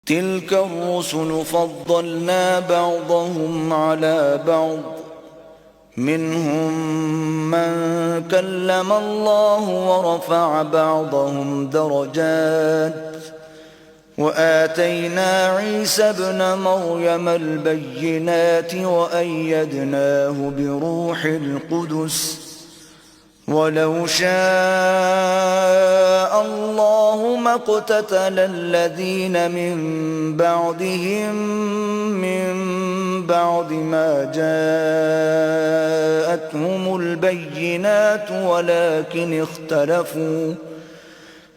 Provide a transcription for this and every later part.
تلك الرسل فضلنا بعضهم على بعض منهم من كلم الله ورفع بعضهم درجات وآتينا عيسى ابن مريم البينات وأيدناه بروح القدس ولو شاء الله ما اقتتل الذين من بعدهم من بعد ما جاءتهم البينات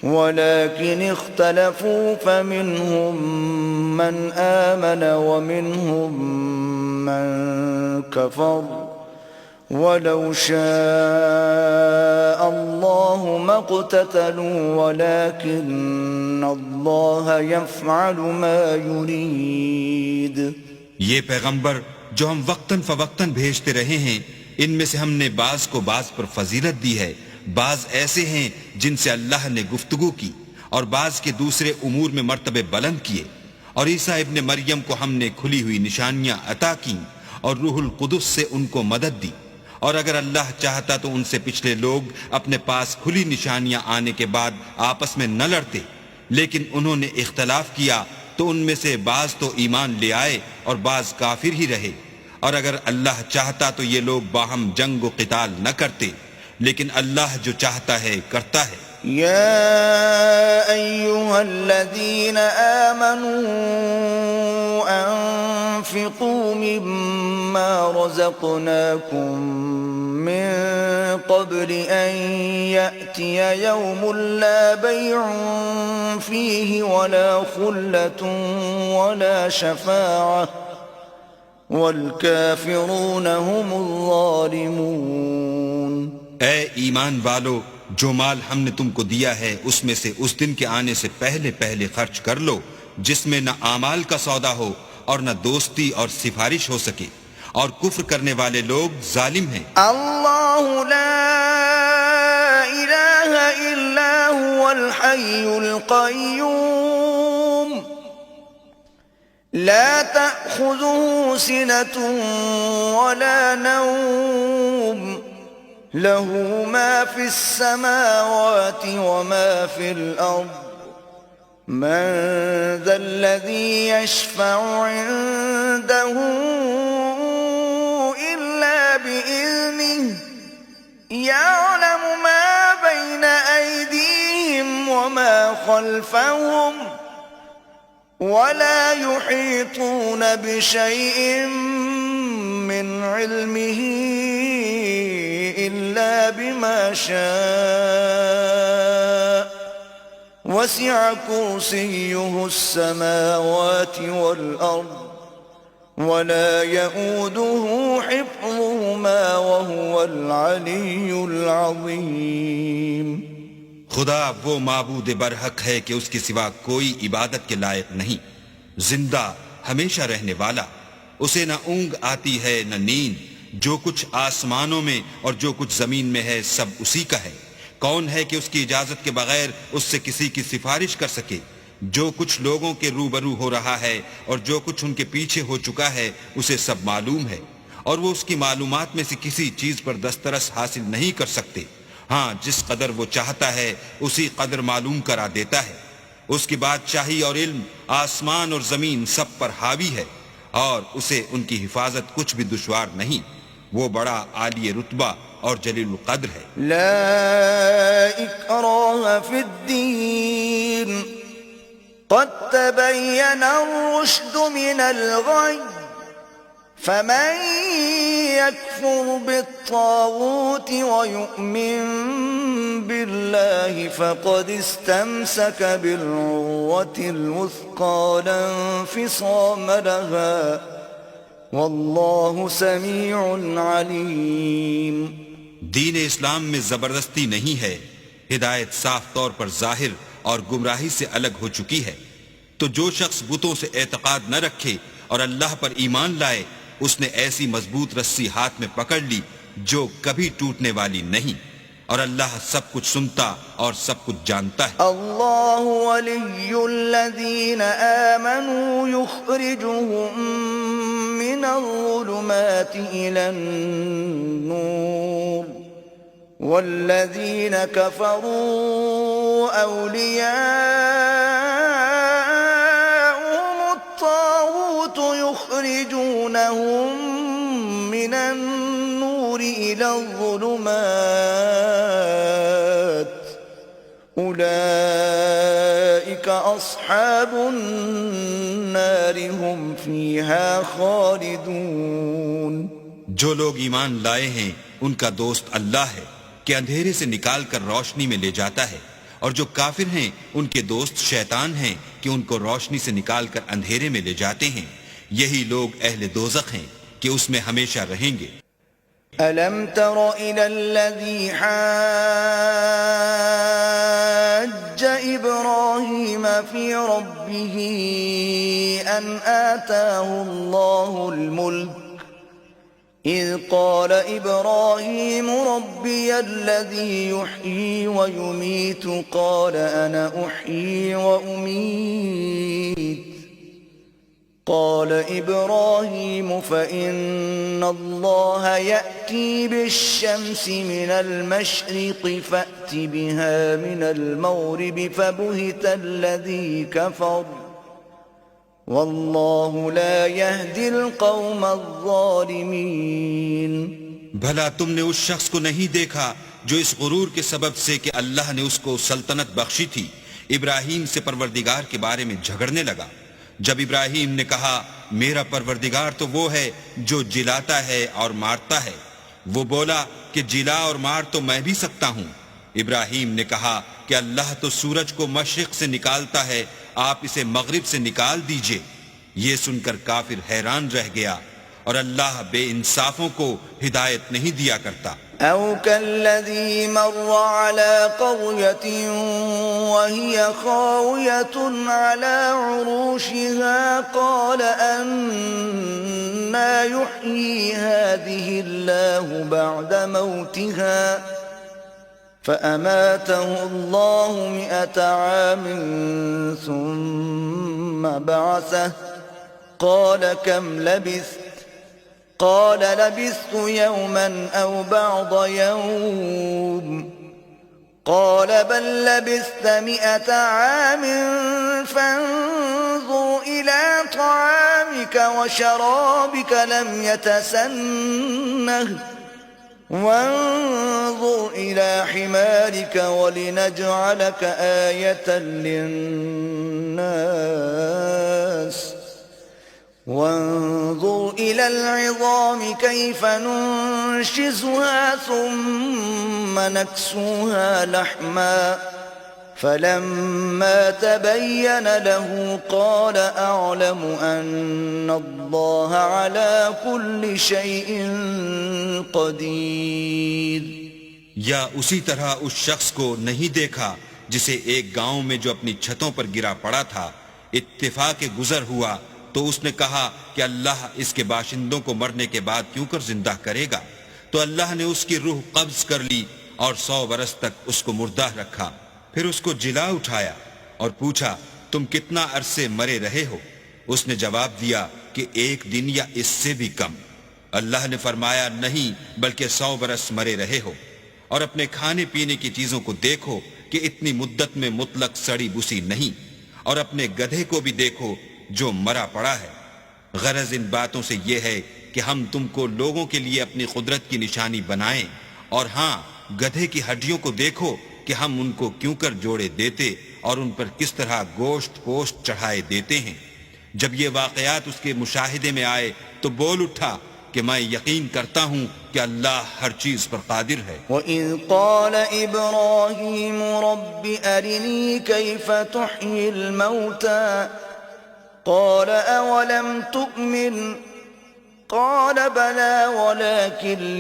ولكن اختلفوا فمنهم من آمن ومنهم من كفر ولو شاء الله ما اقتتلوا ولكن الله يفعل ما يريد. یہ پیغمبر جو ہم وقتاً فوقتاً بھیجتے رہے ہیں، ان میں سے ہم نے بعض کو بعض پر فضیلت دی ہے. بعض ایسے ہیں جن سے اللہ نے گفتگو کی اور بعض کے دوسرے امور میں مرتبے بلند کیے. اور عیسیٰ ابن مریم کو ہم نے کھلی ہوئی نشانیاں عطا کیں اور روح القدس سے ان کو مدد دی. اور اگر اللہ چاہتا تو ان سے پچھلے لوگ اپنے پاس کھلی نشانیاں آنے کے بعد آپس میں نہ لڑتے، لیکن انہوں نے اختلاف کیا تو ان میں سے بعض تو ایمان لے آئے اور بعض کافر ہی رہے. اور اگر اللہ چاہتا تو یہ لوگ باہم جنگ و قتال نہ کرتے، لیکن اللہ جو چاہتا ہے کرتا ہے. يا أيها الذين آمنوا أنفقوا مما رزقناكم من قبل أن يأتي يوم لا بيع فيه ولا خلة ولا شفاعة والكافرون هم الظالمون. اے ایمان والو، جو مال ہم نے تم کو دیا ہے اس میں سے اس دن کے آنے سے پہلے پہلے خرچ کر لو جس میں نہ اعمال کا سودا ہو اور نہ دوستی اور سفارش ہو سکے، اور کفر کرنے والے لوگ ظالم ہیں. اللہ لا الہ الا هو الحی القیوم لا تأخذه سنة ولا نوم له ما في السماوات وما في الأرض من ذا الذي يشفع عنده إلا بإذنه يعلم ما بين أيديهم وما خلفهم ولا يحيطون بشيء من علمه إلا بما شاء وسع كرسيه السماوات والأرض ولا يؤوده حفظهما وهو العلي العظيم. خدا وہ معبود برحق ہے کہ اس کے سوا کوئی عبادت کے لائق نہیں، زندہ ہمیشہ رہنے والا، اسے نہ اونگ آتی ہے نہ نیند. جو کچھ آسمانوں میں اور جو کچھ زمین میں ہے سب اسی کا ہے. کون ہے کہ اس کی اجازت کے بغیر اس سے کسی کی سفارش کر سکے؟ جو کچھ لوگوں کے روبرو ہو رہا ہے اور جو کچھ ان کے پیچھے ہو چکا ہے اسے سب معلوم ہے، اور وہ اس کی معلومات میں سے کسی چیز پر دسترس حاصل نہیں کر سکتے. ہاں، جس قدر وہ چاہتا ہے اسی قدر معلوم کرا دیتا ہے. اس کی بادشاہی اور علم آسمان اور زمین سب پر حاوی ہے، اور اسے ان کی حفاظت کچھ بھی دشوار نہیں. وہ بڑا عالی رتبہ اور جلیل القدر ہے. لا اکراہ فی الدین قد تبین الرشد من الغی فمن يكفر بالطاغوت ويؤمن بالله فقد استمسك بالعروة الوثقى لا انفصام لها واللہ سمیع علیم. دین اسلام میں زبردستی نہیں ہے، ہدایت صاف طور پر ظاہر اور گمراہی سے الگ ہو چکی ہے. تو جو شخص بتوں سے اعتقاد نہ رکھے اور اللہ پر ایمان لائے، اس نے ایسی مضبوط رسی ہاتھ میں پکڑ لی جو کبھی ٹوٹنے والی نہیں، اور اللہ سب کچھ سنتا اور سب کچھ جانتا ہے. الله ولي الذين آمنوا يخرجهم من الظلمات إلى النور والذين كفروا أولياءهم الطاغوت يخرجونهم من النور إلى الظلمات أولئك أصحاب النار هم فيها خالدون. جو لوگ ایمان لائے ہیں ان کا دوست اللہ ہے کہ اندھیرے سے نکال کر روشنی میں لے جاتا ہے، اور جو کافر ہیں ان کے دوست شیطان ہیں کہ ان کو روشنی سے نکال کر اندھیرے میں لے جاتے ہیں. یہی لوگ اہل دوزخ ہیں کہ اس میں ہمیشہ رہیں گے. ألم تر إلى الذي حاج إبراهيم في ربه أن آتاه الله الملك إذ قال إبراهيم ربي الذي يحيي ويميت قال أنا أحيي وأميت قال إبراهيم فإن الله يأتي بالشمس من المشرق فأت بها من المغرب فبهت الذي كفر والله لا يهدي القوم الظالمين. بھلا تم نے اس شخص کو نہیں دیکھا جو اس غرور کے سبب سے کہ اللہ نے اس کو سلطنت بخشی تھی ابراہیم سے پروردگار کے بارے میں جھگڑنے لگا؟ جب ابراہیم نے کہا میرا پروردگار تو وہ ہے جو جلاتا ہے اور مارتا ہے، وہ بولا کہ جلا اور مار تو میں بھی سکتا ہوں. ابراہیم نے کہا کہ اللہ تو سورج کو مشرق سے نکالتا ہے، آپ اسے مغرب سے نکال دیجئے. یہ سن کر کافر حیران رہ گیا، اور اللہ بے انصافوں کو ہدایت نہیں دیا کرتا. أو كالذي مر على قرية وهي خاوية على عروشها قال أنى يحيي هذه الله بعد موتها فأماته الله 100 عام ثم بعثه قال كم لبثت قال لبثت يوما أو بعض يوم قال بل لبثت 100 عام فانظر إلى طعامك وشرابك لم يتسنه وانظر إلى حمارك ولنجعلك آية للناس وانظر إلى العظام كيف ننشزها ثم نكسوها لحما فلما تبين له قال أعلم أن الله على كل شيء قدير. یا اسی طرح اس شخص کو نہیں دیکھا جسے ایک گاؤں میں جو اپنی چھتوں پر گرا پڑا تھا اتفاق گزر ہوا تو اس نے کہا کہ اللہ اس کے باشندوں کو مرنے کے بعد کیوں کر زندہ کرے گا؟ تو اللہ نے اس کی روح قبض کر لی اور 100 برس تک اس کو مردہ رکھا. پھر اس کو جلا اٹھایا اور پوچھا تم کتنا عرصے مرے رہے ہو؟ اس نے جواب دیا کہ 1 دن یا اس سے بھی کم. اللہ نے فرمایا نہیں بلکہ 100 برس مرے رہے ہو. اور اپنے کھانے پینے کی چیزوں کو دیکھو کہ اتنی مدت میں مطلق سڑی بسی نہیں، اور اپنے گدھے کو بھی دیکھو جو مرا پڑا ہے. غرض ان باتوں سے یہ ہے کہ ہم تم کو لوگوں کے لیے اپنی قدرت کی نشانی بنائیں، اور ہاں گدھے کی ہڈیوں کو دیکھو کہ ہم ان کو کیوں کر جوڑے دیتے اور ان پر کس طرح گوشت پوشت چڑھائے دیتے ہیں. جب یہ واقعات اس کے مشاہدے میں آئے تو بول اٹھا کہ میں یقین کرتا ہوں کہ اللہ ہر چیز پر قادر ہے. وَإِذْ قَالَ إِبْرَاهِيمُ رَبِّ أَرِنِي كَيْفَ تُحْيِي الْمَوْتَى قال أولم تؤمن قال بلى ولكن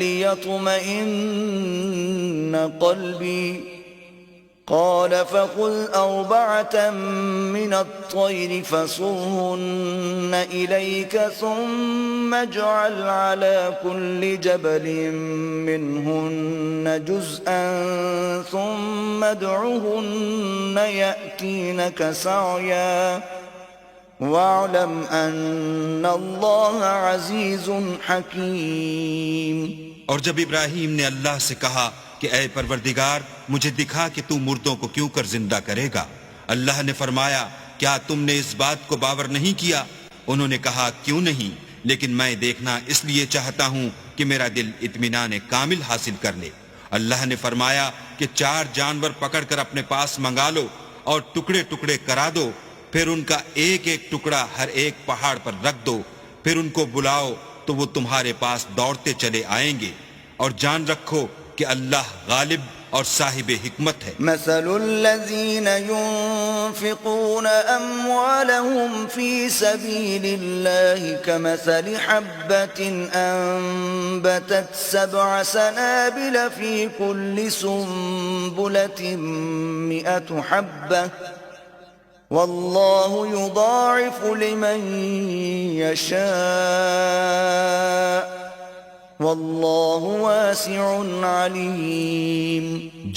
ليطمئن قلبي قال فخذ أربعة من الطير فصرهن إليك ثم اجعل على كل جبل منهن جزءا ثم ادعهن يأتينك سعيا واعلم أن الله عزيز حكيم. اور جب ابراہیم نے اللہ سے کہا کہ اے پروردگار مجھے دکھا کہ تو مردوں کو کیوں کر زندہ کرے گا، اللہ نے فرمایا کیا تم نے اس بات کو باور نہیں کیا؟ انہوں نے کہا کیوں نہیں، لیکن میں دیکھنا اس لیے چاہتا ہوں کہ میرا دل اطمینان کامل حاصل کر لے. اللہ نے فرمایا کہ 4 جانور پکڑ کر اپنے پاس منگا لو اور ٹکڑے ٹکڑے کرا دو، پھر ان کا ایک ایک ٹکڑا ہر ایک پہاڑ پر رکھ دو، پھر ان کو بلاؤ تو وہ تمہارے پاس دوڑتے چلے آئیں گے، اور جان رکھو کہ اللہ غالب اور صاحب حکمت ہے. مثل الذين ينفقون أموالهم في سبيل الله كمثل حبة أنبتت 7 سنابل في كل سنبلة 100 حبة والله يضاعف لمن يشاء واللہ واسع علیم.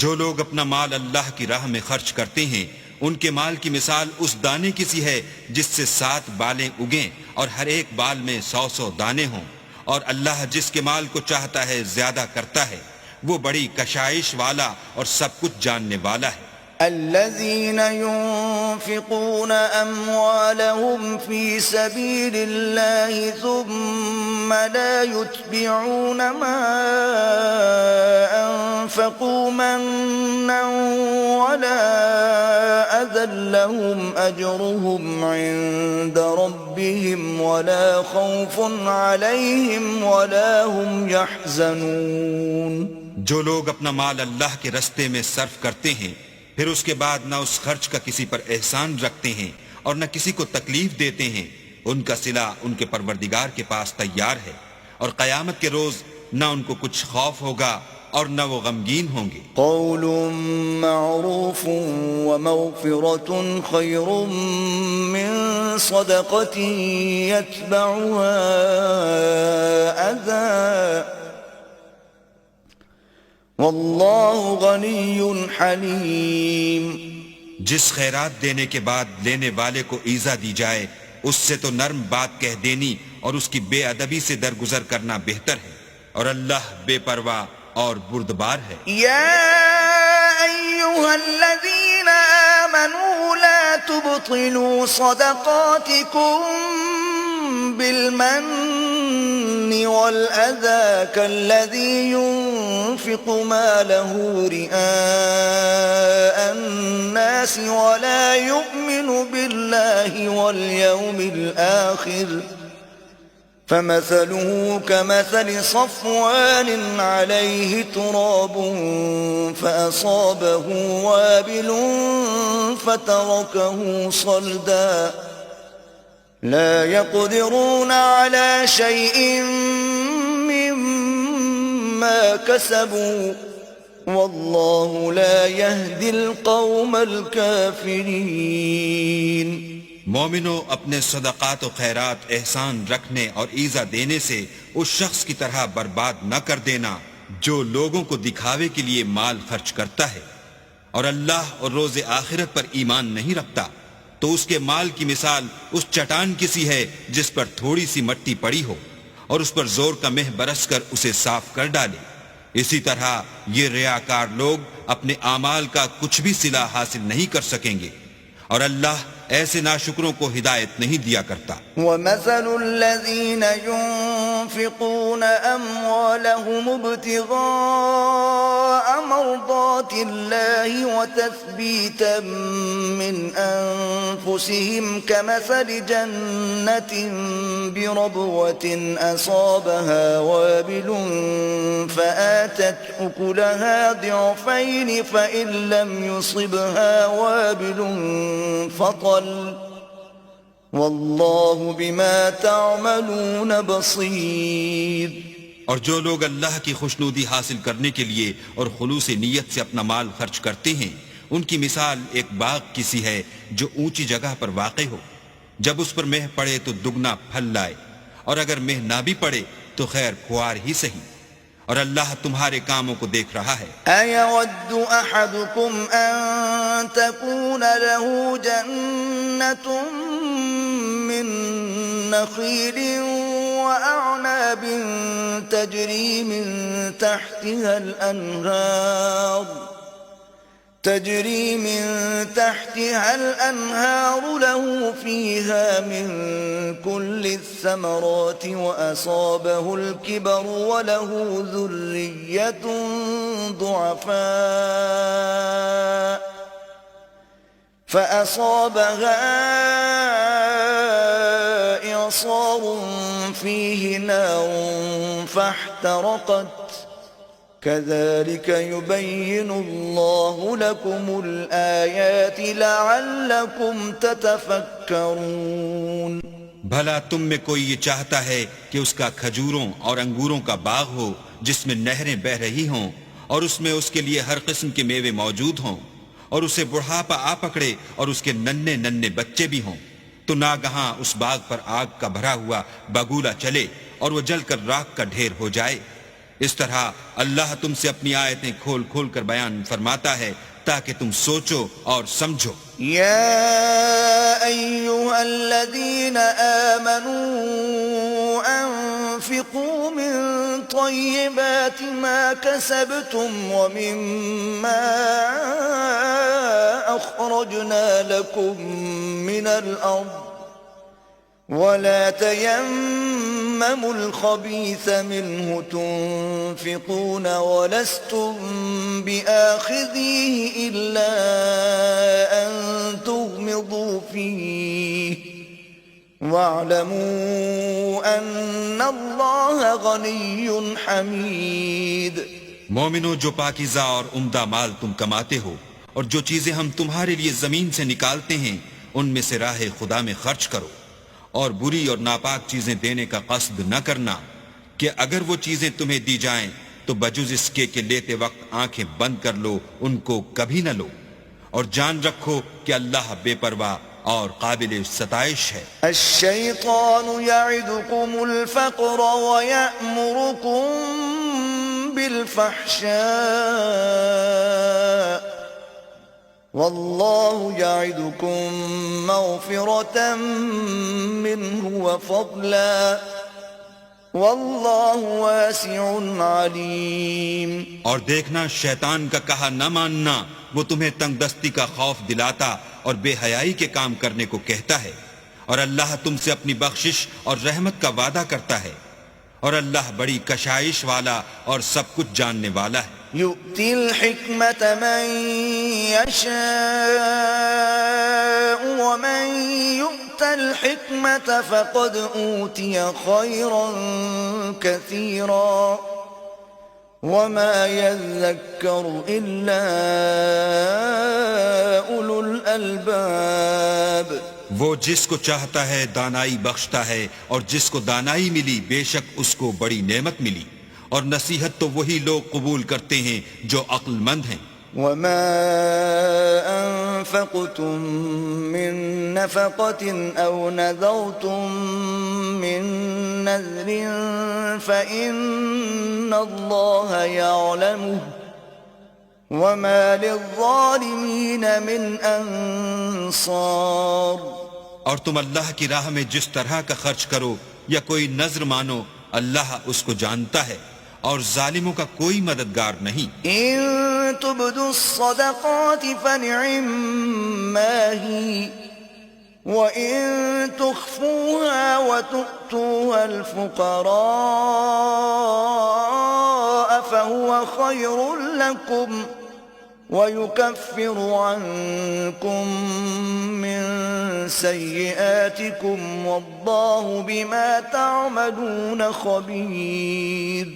جو لوگ اپنا مال اللہ کی راہ میں خرچ کرتے ہیں ان کے مال کی مثال اس دانے کی سی ہے جس سے 7 بالیں اگیں اور ہر ایک بال میں 100 دانے ہوں، اور اللہ جس کے مال کو چاہتا ہے زیادہ کرتا ہے، وہ بڑی کشائش والا اور سب کچھ جاننے والا ہے. الذين ينفقون أموالهم في سبيل الله ثم لا يتبعون ما أنفقوا منا ولا أذى لهم أجرهم عند ربهم ولا خوف عليهم ولا هم يحزنون. جو لوگ اپنا مال اللہ کے رستے میں صرف کرتے ہیں پھر اس کے بعد نہ اس خرچ کا کسی پر احسان رکھتے ہیں اور نہ کسی کو تکلیف دیتے ہیں، ان کا صلہ ان کے پروردگار کے پاس تیار ہے، اور قیامت کے روز نہ ان کو کچھ خوف ہوگا اور نہ وہ غمگین ہوں گے. قول معروف ومغفرة خير من صدقة يتبعها أذى واللہ غنی حلیم. جس خیرات دینے کے بعد لینے والے کو ایذا دی جائے اس سے تو نرم بات کہہ دینی اور اس کی بے ادبی سے درگزر کرنا بہتر ہے، اور اللہ بے پرواہ اور بردبار ہے. یا ایہا الذین آمنوا لا تبطلوا صدقاتکم بالمن والأذى كالذي ينفق ماله رئاء الناس ولا يؤمن بالله واليوم الآخر فمثله كمثل صفوان عليه تراب فأصابه وابل فتركه صلدا لا يقدرون على شيء مما كسبوا والله لا يهدي القوم الكافرين. مومنو اپنے صدقات و خیرات احسان رکھنے اور ایذا دینے سے اس شخص کی طرح برباد نہ کر دینا جو لوگوں کو دکھاوے کے لیے مال خرچ کرتا ہے اور اللہ اور روز آخرت پر ایمان نہیں رکھتا، تو اس کے مال کی مثال اس چٹان کی سی ہے جس پر تھوڑی سی مٹی پڑی ہو اور اس پر زور کا مہ برس کر اسے صاف کر ڈالے. اسی طرح یہ ریاکار لوگ اپنے اعمال کا کچھ بھی صلہ حاصل نہیں کر سکیں گے، اور اللہ ایسے ناشکروں کو ہدایت نہیں دیا کرتا. وَمَثَلُ الَّذِينَ يُنفِقُونَ أَمْوَالَهُمُ ابْتِغَاءَ مَرْضَاتِ اللَّهِ وَتَثْبِيتًا مِّنْ أَنفُسِهِمْ كَمَثَلِ جَنَّةٍ بِرَبْوَةٍ أَصَابَهَا وَابِلٌ فَآتَتْ أُكُلَهَا ضِعْفَيْنِ فَإِن لَّمْ يُصِبْهَا وَابِلٌ فَطَلٌ واللہ بما تعملون بصیر. اور جو لوگ اللہ کی خوشنودی حاصل کرنے کے لیے اور خلوص نیت سے اپنا مال خرچ کرتے ہیں ان کی مثال ایک باغ کی سی ہے جو اونچی جگہ پر واقع ہو، جب اس پر مہ پڑے تو دگنا پھل لائے، اور اگر مہ نہ بھی پڑے تو خیر کھوار ہی صحیح، اور اللہ تمہارے کاموں کو دیکھ رہا ہے۔ أَيَوَدُّ أَحَدُكُمْ أَن تَكُونَ لَهُ جَنَّةٌ مِّن نَّخِيلٍ وَأَعْنَابٍ تَجْرِي مِن تحتها الأنهار له فيها من كل الثمرات وأصابه الكبر وله ذرية ضعفاء فأصابها إعصار فيه نار فاحترقت كذلك يبين الله لكم الآيات لعلكم تتفكرون۔ بھلا تم میں کوئی یہ چاہتا ہے کہ اس کا کھجوروں اور انگوروں کا باغ ہو جس میں نہریں بہہ رہی ہوں اور اس میں اس کے لیے ہر قسم کے میوے موجود ہوں، اور اسے بڑھاپا آ پکڑے اور اس کے ننھے ننھے بچے بھی ہوں، تو ناگہاں اس باغ پر آگ کا بھرا ہوا بگولا چلے اور وہ جل کر راکھ کا ڈھیر ہو جائے۔ اس طرح اللہ تم سے اپنی آیتیں کھول کھول کر بیان فرماتا ہے تاکہ تم سوچو اور سمجھو۔ يا أيها الذين آمنوا أنفقوا من طيبات ما كسبتم ومما أخرجنا لكم من الأرض ولا تيمموا الخبيث منه تنفقون ولستم بآخذيه إلا أن تغمضوا فيه واعلموا أن الله غني حميد۔ مومنو، جو پاکیزہ اور عمدہ مال تم کماتے ہو اور جو چیزیں ہم تمہارے لیے زمین سے نکالتے ہیں ان میں سے راہ خدا میں خرچ کرو، اور بری اور ناپاک چیزیں دینے کا قصد نہ کرنا کہ اگر وہ چیزیں تمہیں دی جائیں تو بجز اس کے کہ لیتے وقت آنکھیں بند کر لو ان کو کبھی نہ لو، اور جان رکھو کہ اللہ بے پرواہ اور قابل ستائش ہے۔ الشیطان یعدکم الفقر ویأمرکم بالفحشاء واللہ یعدکم مغفرة منہ وفضلا واللہ واسع علیم۔ اور دیکھنا، شیطان کا کہا نہ ماننا وہ تمہیں تنگ دستی کا خوف دلاتا اور بے حیائی کے کام کرنے کو کہتا ہے، اور اللہ تم سے اپنی بخشش اور رحمت کا وعدہ کرتا ہے، اور اللہ بڑی کشائش والا اور سب کچھ جاننے والا ہے۔ يؤتي الحكمة من يشاء ومن يؤت الحكمة فقد أوتي خيرا كثيرا وما يذكر إلا أولو الألباب۔ وہ جس کو چاہتا ہے دانائی بخشتا ہے، اور جس کو دانائی ملی بے شک اس کو بڑی نعمت ملی، اور نصیحت تو وہی لوگ قبول کرتے ہیں جو عقل مند ہیں۔ وما أنفقتم من نفقة أو نذرتم من نذر فإن الله يعلمه وما للظالمين من أنصار۔ اور تم اللہ کی راہ میں جس طرح کا خرچ کرو یا کوئی نذر مانو، اللہ اس کو جانتا ہے، اور ظالموں کا کوئی مددگار نہیں۔ ان تبدوا الصدقات فنعما هي وان تخفوها وتؤتوها الفقراء فهو خير لكم ويكفر عنكم من سيئاتكم والله بما تعملون خبير۔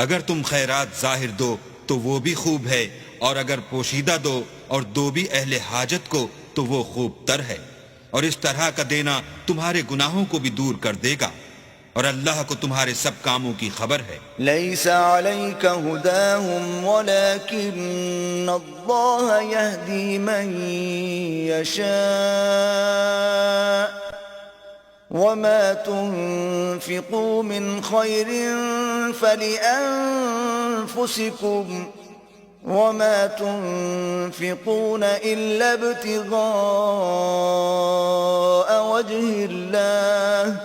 اگر تم خیرات ظاہر دو تو وہ بھی خوب ہے، اور اگر پوشیدہ دو اور دو بھی اہل حاجت کو تو وہ خوب تر ہے، اور اس طرح کا دینا تمہارے گناہوں کو بھی دور کر دے گا، اور اللہ کو تمہارے سب کاموں کی خبر ہے. ليس عليك هداهم ولكن الله يهدي من يشاء وما تنفقوا من خير فلأنفسكم وما تنفقون إلا ابتغاء وجه الله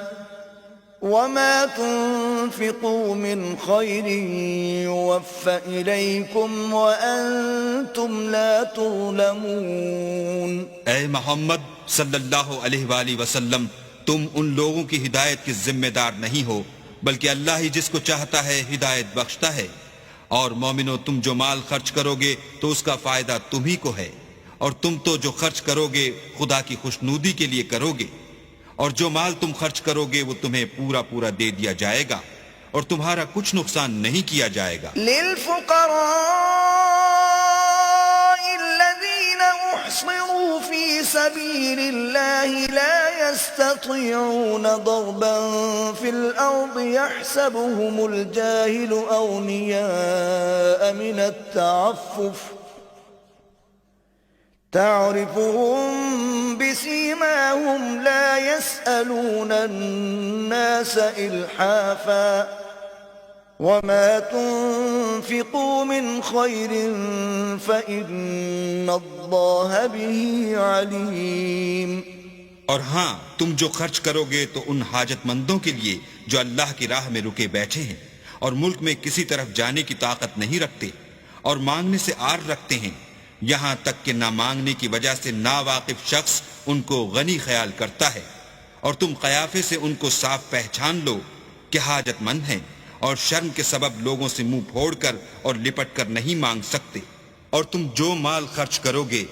وما تنفقوا من خير يوفى إليكم وأنتم لا تظلمون. اے محمد صلی اللہ علیہ وآلہ وسلم، تم ان لوگوں کی ہدایت کے ذمہ دار نہیں ہو، بلکہ اللہ ہی جس کو چاہتا ہے ہدایت بخشتا ہے. اور مومنو، تم جو مال خرچ کرو گے تو اس کا فائدہ تمہی کو ہے، اور تم تو جو خرچ کرو گے خدا کی خوشنودی کے لیے کرو گے، اور جو مال تم خرچ کرو گے وہ تمہیں پورا پورا دے دیا جائے گا اور تمہارا کچھ نقصان نہیں کیا جائے گا. للفقراء الذين احصروا في سبيل الله لا يستطيعون ضربا في الأرض يحسبهم الجاهل أغنياء من التعفف تعرفهم بسيماهم لا يسألون الناس إلحافا وما تنفقوا من خير فإن الله به عليم. اور ہاں، تم جو خرچ کرو گے تو ان حاجت مندوں کے لیے جو اللہ کی راہ میں رکے بیٹھے ہیں اور ملک میں کسی طرف جانے کی طاقت نہیں رکھتے اور مانگنے سے آر رکھتے ہیں، یہاں تک کہ نہ مانگنے کی وجہ سے ناواقف شخص ان کو غنی خیال کرتا ہے، اور تم قیافے سے ان کو صاف پہچان لو کہ حاجت مند ہیں اور شرم کے سبب لوگوں سے منہ پھوڑ کر اور لپٹ کر نہیں مانگ سکتے. اور تم جو مال خرچ کرو گے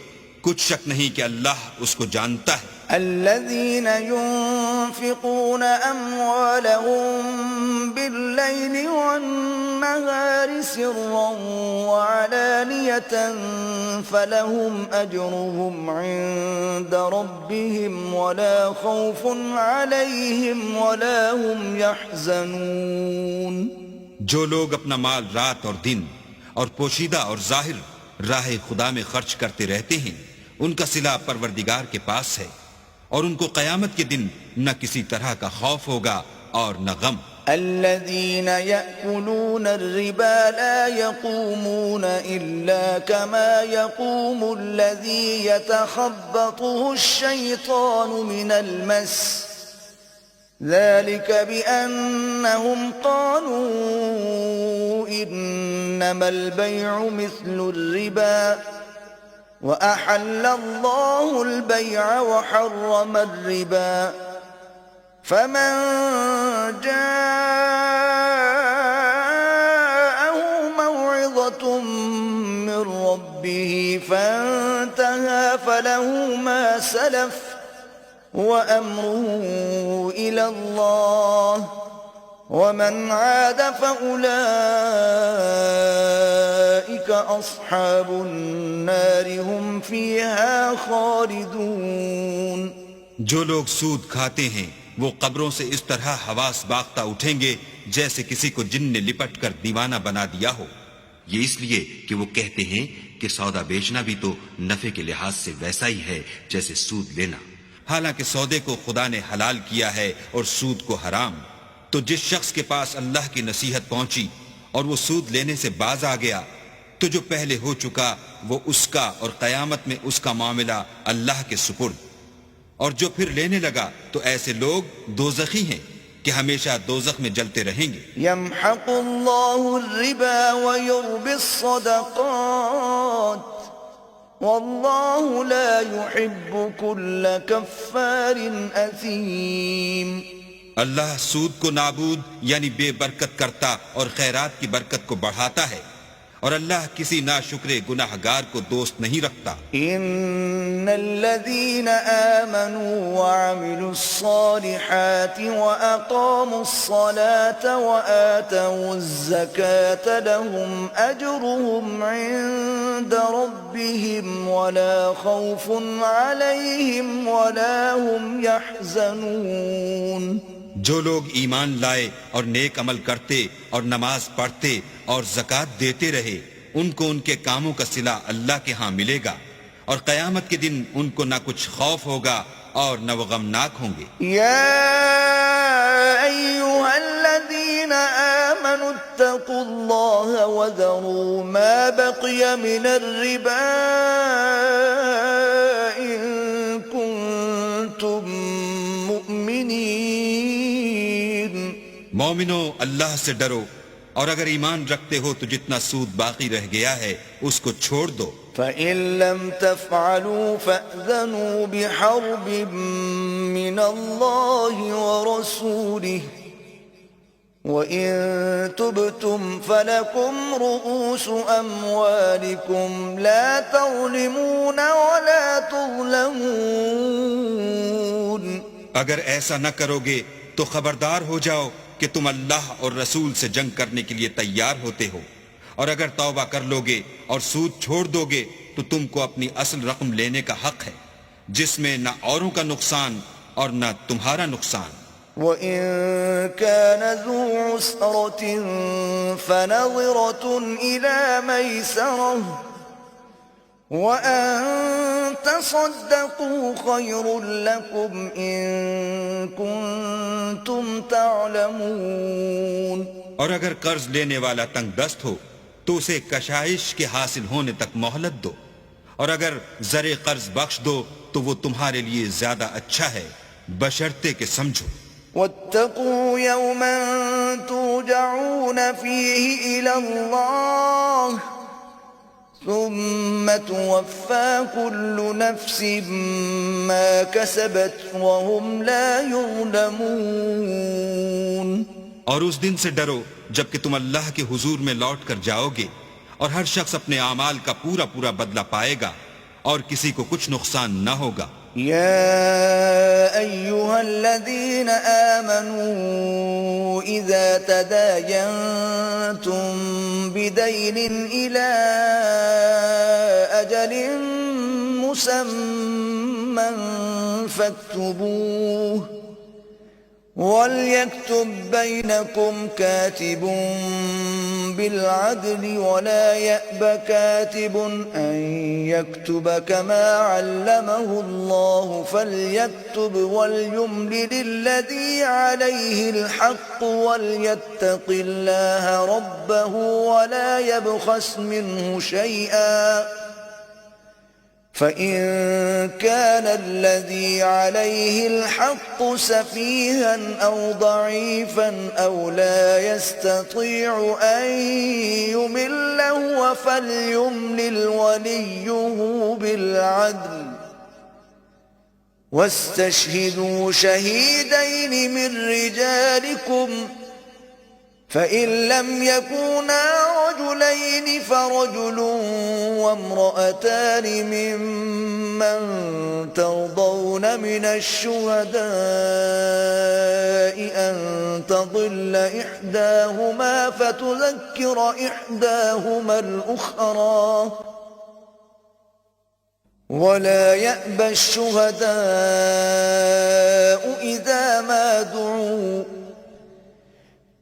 کچھ شک نہیں کہ اللہ اس کو جانتا ہے. الذين ينفقون أموالهم بالليل والنهار سرا وعلانية فلهم أجرهم عند ربهم ولا خوف عليهم ولا هم يحزنون. جو لوگ اپنا مال رات اور دن اور پوشیدہ اور ظاہر راہ خدا میں خرچ کرتے رہتے ہیں، ان کا صلہ پروردگار کے پاس ہے، اور ان کو قیامت کے دن نہ کسی طرح کا خوف ہوگا اور نہ غم. الذين يأكلون الربا لا يقومون إلا كما يقوم الذي يتخبطه الشيطان من المس ذلك بأنهم قالوا إنما البيع مثل الربا وأحل الله البيع وحرم الربا فمن جاءه موعظة من ربه فانتهى فله ما سلف وأمره إلى الله ومن عاد فأولئك أصحاب النار هم فيها خالدون. جو لوگ سود کھاتے ہیں وہ قبروں سے اس طرح حواس باختہ اٹھیں گے جیسے کسی کو جن نے لپٹ کر دیوانہ بنا دیا ہو. یہ اس لیے کہ وہ کہتے ہیں کہ سودا بیچنا بھی تو نفع کے لحاظ سے ویسا ہی ہے جیسے سود لینا، حالانکہ سودے کو خدا نے حلال کیا ہے اور سود کو حرام. تو جس شخص کے پاس اللہ کی نصیحت پہنچی اور وہ سود لینے سے باز آ گیا تو جو پہلے ہو چکا وہ اس کا اور قیامت میں اس کا معاملہ اللہ کے سپرد. اور جو پھر لینے لگا تو ایسے لوگ دوزخی ہیں کہ ہمیشہ دوزخ میں جلتے رہیں گے. يمحق الله الربا ويربي الصدقات والله لا يحب كل كفار أثيم. اللہ سود کو نابود یعنی بے برکت کرتا اور خیرات کی برکت کو بڑھاتا ہے، اور اللہ کسی ناشکر گناہ گار کو دوست نہیں رکھتا. ان الذين آمنوا وعملوا الصالحات واقاموا الصلاة وآتوا الزكاة لهم اجرهم عند ربهم ولا خوف عليهم ولا هم يحزنون. جو لوگ ایمان لائے اور نیک عمل کرتے اور نماز پڑھتے اور زکوٰۃ دیتے رہے ان کو ان کے کاموں کا صلہ اللہ کے ہاں ملے گا، اور قیامت کے دن ان کو نہ کچھ خوف ہوگا اور نہ وہ غمناک ہوں گے۔ يا أيها الذين آمنوا اتقوا الله وذروا ما بقي من الربا إن كنتم مؤمنين۔ مومنو، اللہ سے ڈرو، اور اگر ایمان رکھتے ہو تو جتنا سود باقی رہ گیا ہے اس کو چھوڑ دو۔ فَإِن لَّمْ تَفْعَلُوا فَأْذَنُوا بِحَرْبٍ مِّنَ اللَّهِ وَرَسُولِهِ وَإِن تُبْتُمْ فَلَكُمْ رُءُوسُ أَمْوَالِكُمْ لَا تَظْلِمُونَ وَلَا تُظْلَمُونَ۔ اگر ایسا نہ کرو گے تو خبردار ہو جاؤ کہ تم اللہ اور رسول سے جنگ کرنے کے لیے تیار ہوتے ہو، اور اگر توبہ کر لو گے اور سود چھوڑ دو گے تو تم کو اپنی اصل رقم لینے کا حق ہے، جس میں نہ اوروں کا نقصان اور نہ تمہارا نقصان۔ وَإِن كَانَ ذُو عُسْرَةٍ فَنَظِرَةٌ إِلَى مَيْسَرَةٍ وَأَن تَصَدَّقُوا خَيْرٌ لَّكُمْ إِن كُنتُمْ تَعْلَمُونَ۔ اور اگر قرض لینے والا تنگ دست ہو تو اسے کشائش کے حاصل ہونے تک مہلت دو، اور اگر زر قرض بخش دو تو وہ تمہارے لیے زیادہ اچھا ہے، بشرطے کہ سمجھو۔ وَاتَّقُوا يَوْمًا تُرْجَعُونَ فِيهِ إِلَى اللَّهِ ثُمَّ تُوَفَّى كُلُّ نَفْسٍ مَّا كَسَبَتْ وَهُمْ لَا يُظْلَمُونَ۔ اور اس دن سے ڈرو جب کہ تم اللہ کے حضور میں لوٹ کر جاؤ گے، اور ہر شخص اپنے اعمال کا پورا پورا بدلہ پائے گا، اور کسی کو کچھ نقصان نہ ہوگا۔ يا أيها الذين آمنوا إذا تداينتم بدين إلى أجل مسمى فاكتبوه وليكتب بينكم كاتب بالعدل ولا يأب كاتب أن يكتب كما علمه الله فليكتب وليملل الذي عليه الحق وليتق الله ربه ولا يبخس منه شيئا فإن كان الذي عليه الحق سفيها أو ضعيفا أو لا يستطيع أن يمل هو فليملل وليه بالعدل واستشهدوا شهيدين من رجالكم فإن لم يكونا رجلين فرجل وامرأتان ممن ترضون من الشهداء أن تضل إحداهما فتذكر إحداهما الأخرى ولا يأبى الشهداء إذا ما دعوا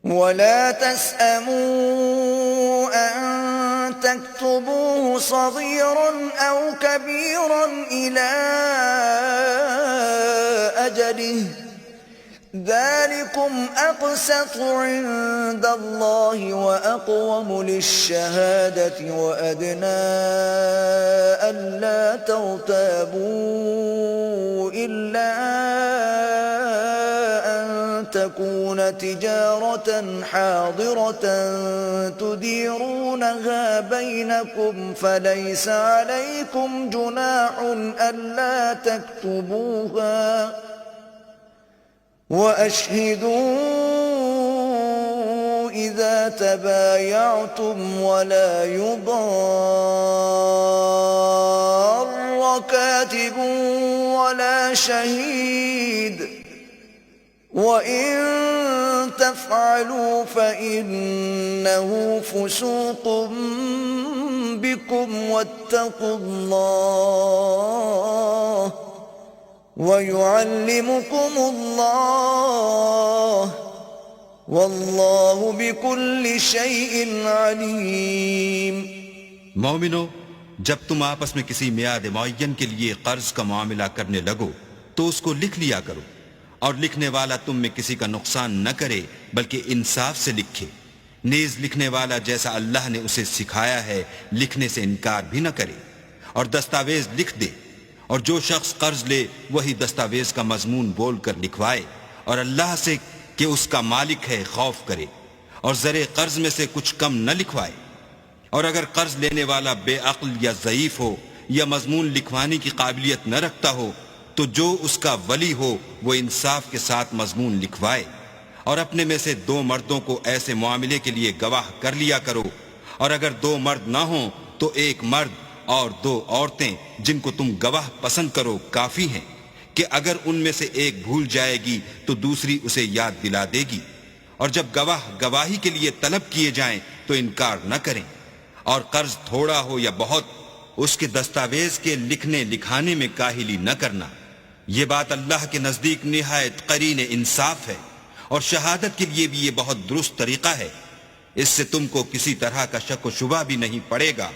ولا تسأموا أن تكتبوه صغيرا أو كبيرا إلى أجله ذلكم أقسط عند الله وأقوم للشهادة وأدنى ألا ترتابوا إلا تكون تجارة حاضرة تديرونها بينكم فليس عليكم جناح ألا تكتبوها وأشهدوا إذا تبايعتم ولا يضار كاتب ولا شهيد وَإِن تَفْعَلُوا فَإِنَّهُ فُسُوقٌ بِكُمْ وَاتَّقُوا اللَّهَ وَيُعَلِّمُكُمُ اللَّهُ واللہ بكل شيء علیم. مومنو، جب تم آپس میں کسی میعاد معین کے لیے قرض کا معاملہ کرنے لگو تو اس کو لکھ لیا کرو، اور لکھنے والا تم میں کسی کا نقصان نہ کرے بلکہ انصاف سے لکھے. نیز لکھنے والا جیسا اللہ نے اسے سکھایا ہے لکھنے سے انکار بھی نہ کرے، اور دستاویز لکھ دے، اور جو شخص قرض لے وہی دستاویز کا مضمون بول کر لکھوائے، اور اللہ سے کہ اس کا مالک ہے خوف کرے، اور زر قرض میں سے کچھ کم نہ لکھوائے. اور اگر قرض لینے والا بے عقل یا ضعیف ہو یا مضمون لکھوانے کی قابلیت نہ رکھتا ہو تو جو اس کا ولی ہو وہ انصاف کے ساتھ مضمون لکھوائے، اور اپنے میں سے 2 مردوں کو ایسے معاملے کے لیے گواہ کر لیا کرو، اور اگر 2 مرد نہ ہوں تو 1 مرد اور 2 عورتیں جن کو تم گواہ پسند کرو کافی ہیں، کہ اگر ان میں سے ایک بھول جائے گی تو دوسری اسے یاد دلا دے گی. اور جب گواہ گواہی کے لیے طلب کیے جائیں تو انکار نہ کریں. اور قرض تھوڑا ہو یا بہت، اس کے دستاویز کے لکھنے لکھانے میں کاہلی نہ کرنا. یہ بات اللہ کے نزدیک نہایت قرین انصاف ہے، اور شہادت کے لیے بھی یہ بہت درست طریقہ ہے. اس سے تم کو کسی طرح کا شک و شبہ بھی نہیں پڑے گا.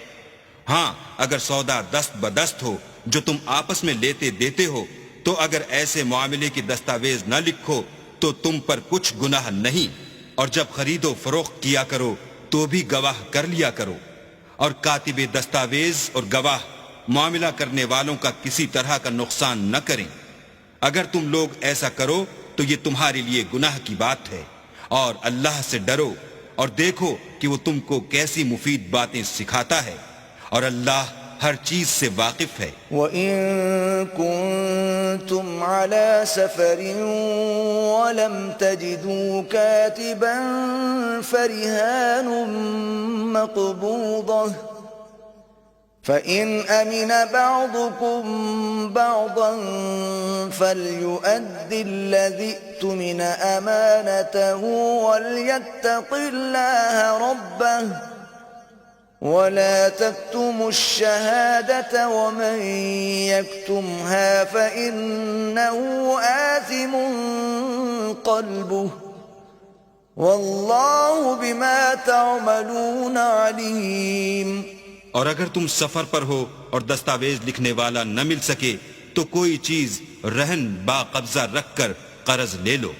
ہاں، اگر سودا دست بدست ہو جو تم آپس میں لیتے دیتے ہو تو اگر ایسے معاملے کی دستاویز نہ لکھو تو تم پر کچھ گناہ نہیں. اور جب خرید و فروخت کیا کرو تو بھی گواہ کر لیا کرو، اور کاتب دستاویز اور گواہ معاملہ کرنے والوں کا کسی طرح کا نقصان نہ کریں. اگر تم لوگ ایسا کرو تو یہ تمہارے لیے گناہ کی بات ہے. اور اللہ سے ڈرو اور دیکھو کہ وہ تم کو کیسی مفید باتیں سکھاتا ہے، اور اللہ ہر چیز سے واقف ہے. وَإِن كُنتُمْ عَلَى سَفَرٍ وَلَمْ تَجِدُوا كَاتِبًا فَرِهَانٌ مَّقْبُوضَةٌ فَإِنْ أَمِنَ بَعْضُكُمْ بَعْضًا فَلْيُؤَدِّ الَّذِي اؤْتُمِنَ أَمَانَتَهُ وَلْيَتَّقِ اللَّهَ رَبَّهُ وَلَا تَكْتُمُوا الشَّهَادَةَ وَمَن يَكْتُمْهَا فَإِنَّهُ آثِمٌ قَلْبُهُ وَاللَّهُ بِمَا تَعْمَلُونَ عَلِيمٌ. اور اگر تم سفر پر ہو اور دستاویز لکھنے والا نہ مل سکے تو کوئی چیز رہن با قبضہ رکھ کر قرض لے لو.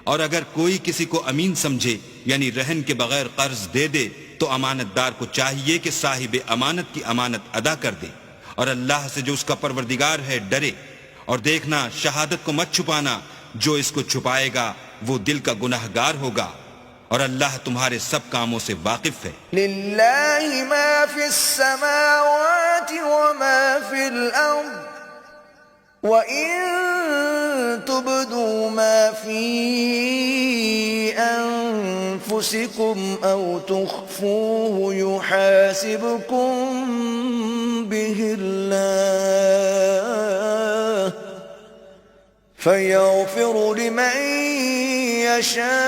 اور اگر کوئی کسی کو امین سمجھے یعنی رہن کے بغیر قرض دے دے تو امانت دار کو چاہیے کہ صاحب امانت کی امانت ادا کر دے، اور اللہ سے جو اس کا پروردگار ہے ڈرے. اور دیکھنا شہادت کو مت چھپانا، جو اس کو چھپائے گا وہ دل کا گناہگار ہوگا، اور اللہ تمہارے سب کاموں سے واقف ہے. للہ ما فی السماوات وما فی الارض وَإِن تُبْدُوا مَا فِي أَنفُسِكُمْ أَوْ تُخْفُوهُ يُحَاسِبْكُم بِهِ اللَّهُ فَيَغْفِرُ لِمَن يَشَاءُ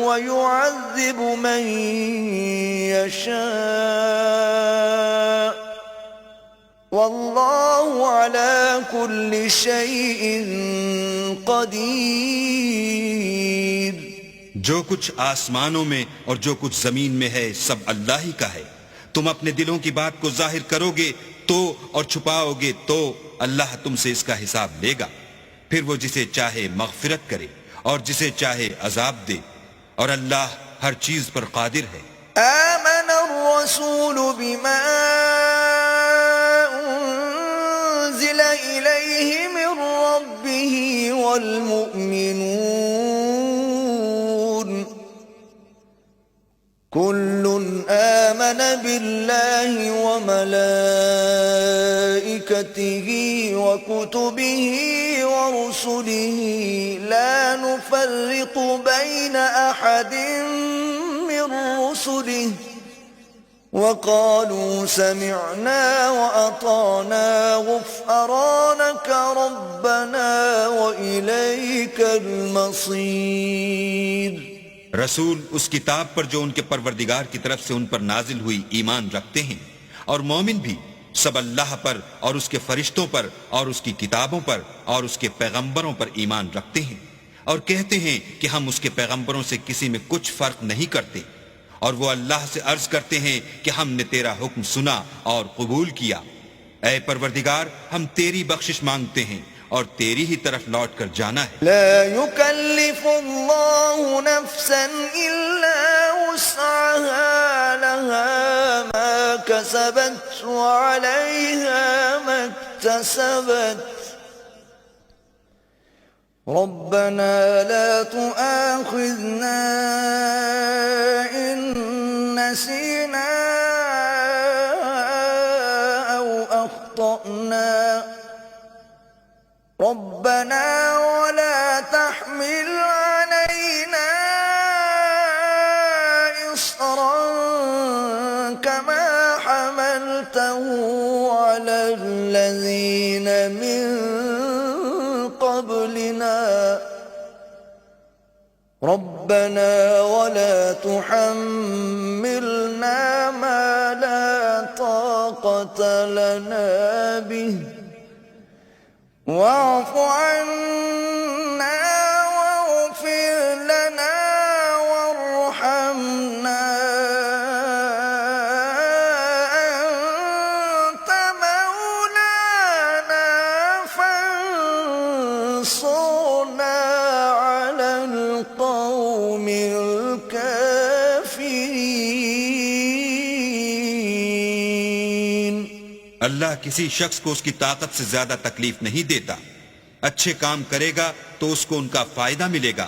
وَيُعَذِّبُ مَن يَشَاءُ واللہ علی کل شیء قدیر. جو کچھ آسمانوں میں اور جو کچھ زمین میں ہے سب اللہ ہی کا ہے. تم اپنے دلوں کی بات کو ظاہر کرو گے تو اور چھپاؤ گے تو اللہ تم سے اس کا حساب لے گا. پھر وہ جسے چاہے مغفرت کرے اور جسے چاہے عذاب دے، اور اللہ ہر چیز پر قادر ہے. آمن الرسول بما أنزل إليه من ربه والمؤمنون كل آمن بالله وملائكته وكتبه ورسله لا نفرق بين أحد من رسله وقالوا سمعنا وأطعنا غفرانك ربنا وإليك المصير. رسول اس کتاب پر جو ان کے پروردگار کی طرف سے ان پر نازل ہوئی ایمان رکھتے ہیں، اور مومن بھی سب اللہ پر اور اس کے فرشتوں پر اور اس کی کتابوں پر اور اس کے پیغمبروں پر ایمان رکھتے ہیں. اور کہتے ہیں کہ ہم اس کے پیغمبروں سے کسی میں کچھ فرق نہیں کرتے، اور وہ اللہ سے عرض کرتے ہیں کہ ہم نے تیرا حکم سنا اور قبول کیا۔ اے پروردگار، ہم تیری بخشش مانگتے ہیں اور تیری ہی طرف لوٹ کر جانا ہے۔ لا يكلف الله نفسا إلا وسعها، لها ما كسبت وعليها ما اكتسبت، ربنا لا تؤاخذنا إن نسينا أو أخطأنا، ربنا ولا تحمل علينا إصرا كما حملته على الذين من قبلنا، ربنا ولا تحملنا ما لا طاقة لنا به، واعف عنا واغفر لنا وارحمنا أنت مولانا فانصرنا على القوم الكافرين۔ اللہ کسی شخص کو اس کی طاقت سے زیادہ تکلیف نہیں دیتا۔ اچھے کام کرے گا تو اس کو ان کا فائدہ ملے گا،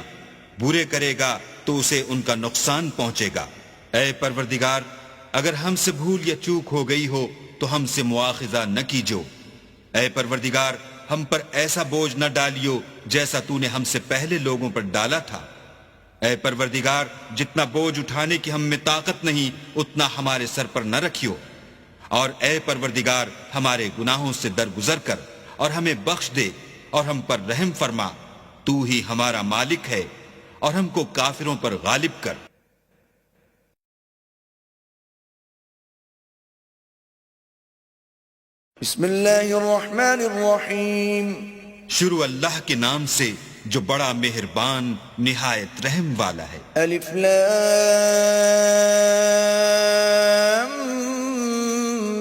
برے کرے گا تو اسے ان کا نقصان پہنچے گا۔ اے پروردگار، اگر ہم سے بھول یا چوک ہو گئی ہو تو ہم سے مواخذہ نہ کیجو۔ اے پروردگار، ہم پر ایسا بوجھ نہ ڈالیو جیسا تو نے ہم سے پہلے لوگوں پر ڈالا تھا۔ اے پروردگار، جتنا بوجھ اٹھانے کی ہم میں طاقت نہیں اتنا ہمارے سر پر نہ رکھیو، اور اے پروردگار ہمارے گناہوں سے درگزر کر اور ہمیں بخش دے اور ہم پر رحم فرما، تو ہی ہمارا مالک ہے اور ہم کو کافروں پر غالب کر۔ بسم اللہ الرحمن الرحیم۔ شروع اللہ کے نام سے جو بڑا مہربان نہایت رحم والا ہے۔ الف لام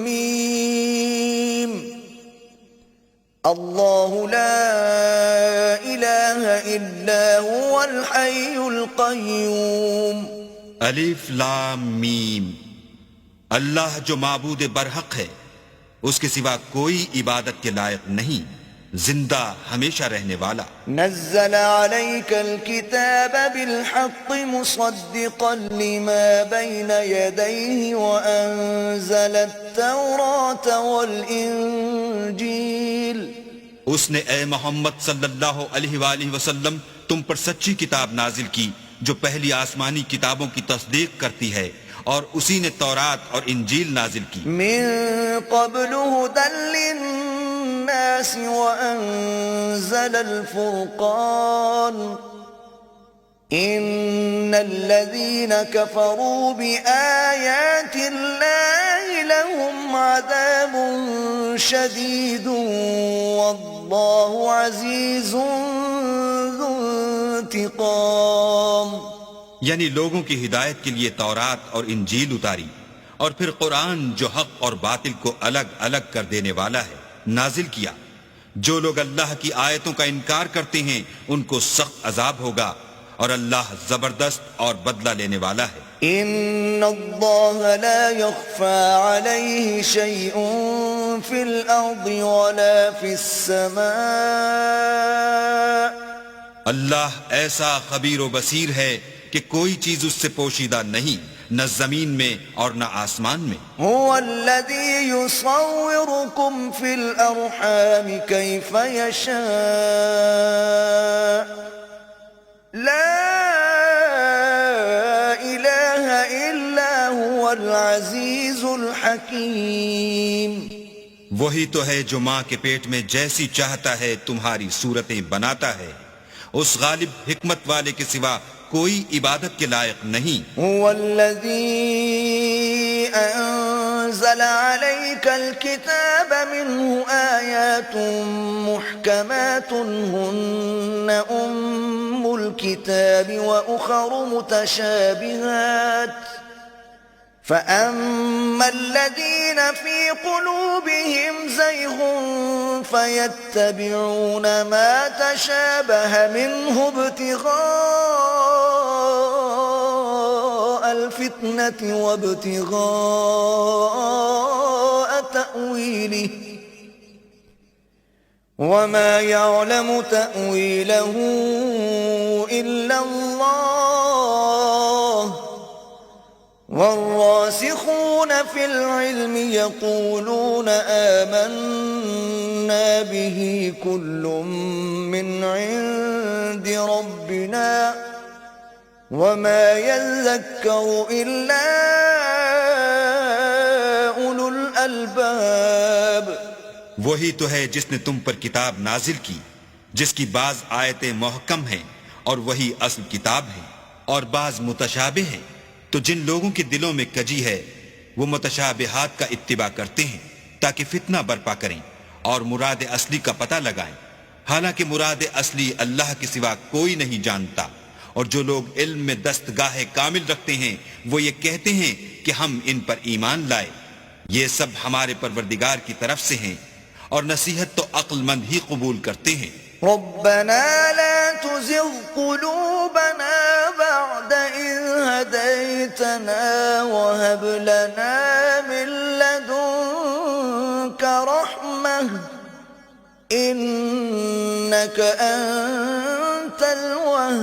میم۔ اللہ لا الہ الا هو الحی القیوم۔ الف لام میم۔ اللہ جو معبود برحق ہے، اس کے سوا کوئی عبادت کے لائق نہیں، زندہ ہمیشہ رہنے والا۔ نزل عليك الكتاب بالحق مصدقا لما بين يديه وأنزل التوراة والإنجيل۔ اس نے اے محمد صلی اللہ علیہ وآلہ وسلم تم پر سچی کتاب نازل کی جو پہلی آسمانی کتابوں کی تصدیق کرتی ہے، اور اسی نے تورات اور انجیل نازل کی۔ من قبل هدى للناس وأنزل الفرقان، إن الذين كفروا بآيات الله لهم عذاب شديد والله عزيز ذو انتقام۔ یعنی لوگوں کی ہدایت کے لیے تورات اور انجیل اتاری، اور پھر قرآن جو حق اور باطل کو الگ الگ کر دینے والا ہے نازل کیا۔ جو لوگ اللہ کی آیتوں کا انکار کرتے ہیں ان کو سخت عذاب ہوگا، اور اللہ زبردست اور بدلہ لینے والا ہے۔ ان اللہ لا يخفى عليه شيء في الارض ولا في السماء۔ اللہ ایسا خبیر و بصیر ہے کہ کوئی چیز اس سے پوشیدہ نہیں، نہ زمین میں اور نہ آسمان میں۔ هو الذي يصوركم في الارحام كيف يشاء، لا الہ الا هو العزیز الحکیم۔ وہی تو ہے جو ماں کے پیٹ میں جیسی چاہتا ہے تمہاری صورتیں بناتا ہے، اس غالب حکمت والے کے سوا کوئی عبادت کے لائق نہیں۔ هو الذي انزل عليك الكتاب منه آيات محكمات هن الكتاب وأخر متشابهات فأما الذين في قلوبهم زيغ فيتبعون ما تشابه منه ابتغاء الفتنة وابتغاء تأويله وما يعلم تأويله إلا الله والراسخون في العلم يقولون آمنا به كل من عند ربنا وما يذكر إلا أولو الألباب وہی تو ہے جس نے تم پر کتاب نازل کی جس کی بعض آیتیں محکم ہیں اور وہی اصل کتاب ہے اور بعض متشابہ ہیں تو جن لوگوں کے دلوں میں کجی ہے وہ متشابہات کا اتباع کرتے ہیں تاکہ فتنہ برپا کریں اور مراد اصلی کا پتہ لگائیں، حالانکہ مراد اصلی اللہ کے سوا کوئی نہیں جانتا۔ اور جو لوگ علم میں دستگاہ کامل رکھتے ہیں وہ یہ کہتے ہیں کہ ہم ان پر ایمان لائے، یہ سب ہمارے پروردگار کی طرف سے ہیں، اور نصیحت تو عقل مند ہی قبول کرتے ہیں۔ ربنا لا تزغ قلوبنا بعد إذ هديتنا وهب لنا من لدنك رحمة إنك أنت الوهاب۔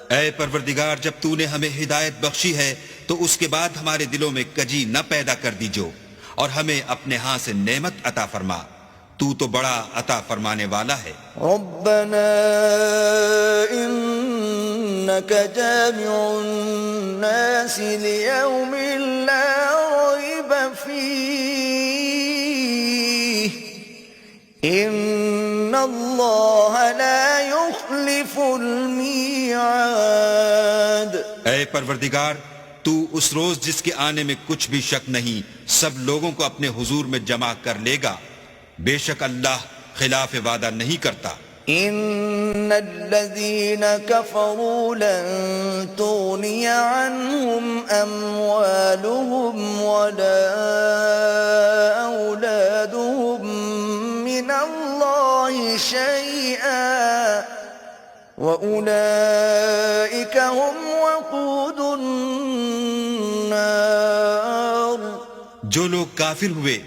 اے پروردگار، جب تو نے ہمیں ہدایت بخشی ہے تو اس کے بعد ہمارے دلوں میں کجی نہ پیدا کر دیجو اور ہمیں اپنے ہاں سے نعمت عطا فرما، تو تو بڑا عطا فرمانے والا ہے۔ ربنا إنك جامع الناس ليوم لا ريب فيه إن الله لا يخلف الميعاد۔ اے پروردگار، تو اس روز جس کے آنے میں کچھ بھی شک نہیں سب لوگوں کو اپنے حضور میں جمع کر لے گا، بے شک اللہ خلاف وعدہ نہیں کرتا۔ ان الذين كفروا لن تغني عنهم اموالهم ولا اولادهم من الله شيئا واولئك هم وقود النار۔ جو لوگ کافر ہوئے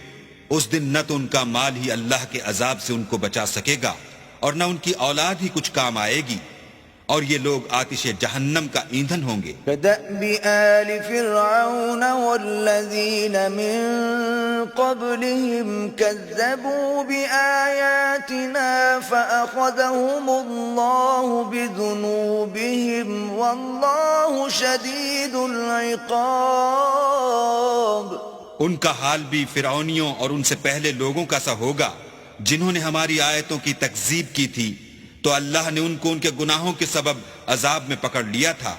اس دن نہ تو ان کا مال ہی اللہ کے عذاب سے ان کو بچا سکے گا اور نہ ان کی اولاد ہی کچھ کام آئے گی، اور یہ لوگ آتش جہنم کا ایندھن ہوں گے۔ كدأب آل فرعون والذين من قبلهم كذبوا بآياتنا فأخذهم الله بذنوبهم والله شديد العقاب۔ ان کا حال بھی فرعونیوں اور ان سے پہلے لوگوں کا سا ہوگا جنہوں نے ہماری آیتوں کی تکذیب کی تھی، تو اللہ نے ان کو ان کے گناہوں کے سبب عذاب میں پکڑ لیا تھا،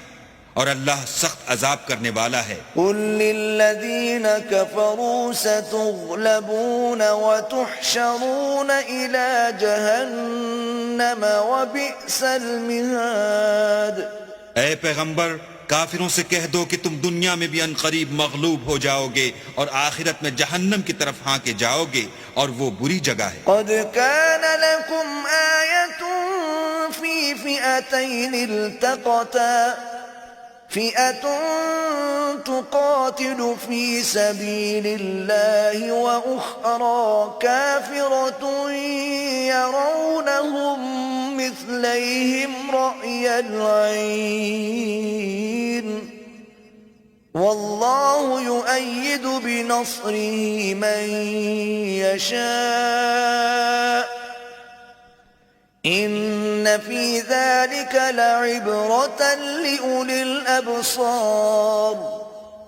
اور اللہ سخت عذاب کرنے والا ہے۔ قل للذين كفروا ستغلبون وتحشرون إلى جهنم وبئس المهاد۔ اے پیغمبر، کافروں سے کہہ دو کہ تم دنیا میں بھی عنقریب مغلوب ہو جاؤ گے اور آخرت میں جہنم کی طرف ہانکے جاؤ گے، اور وہ بری جگہ ہے۔ قد كان لكم آية في فئتين التقتا فئة تقاتل في سبيل الله وأخرى كافرة يرونهم مثليهم رأي العين والله يؤيد بنصره من يشاء إن في ذلك لعبرة لأولي الأبصار۔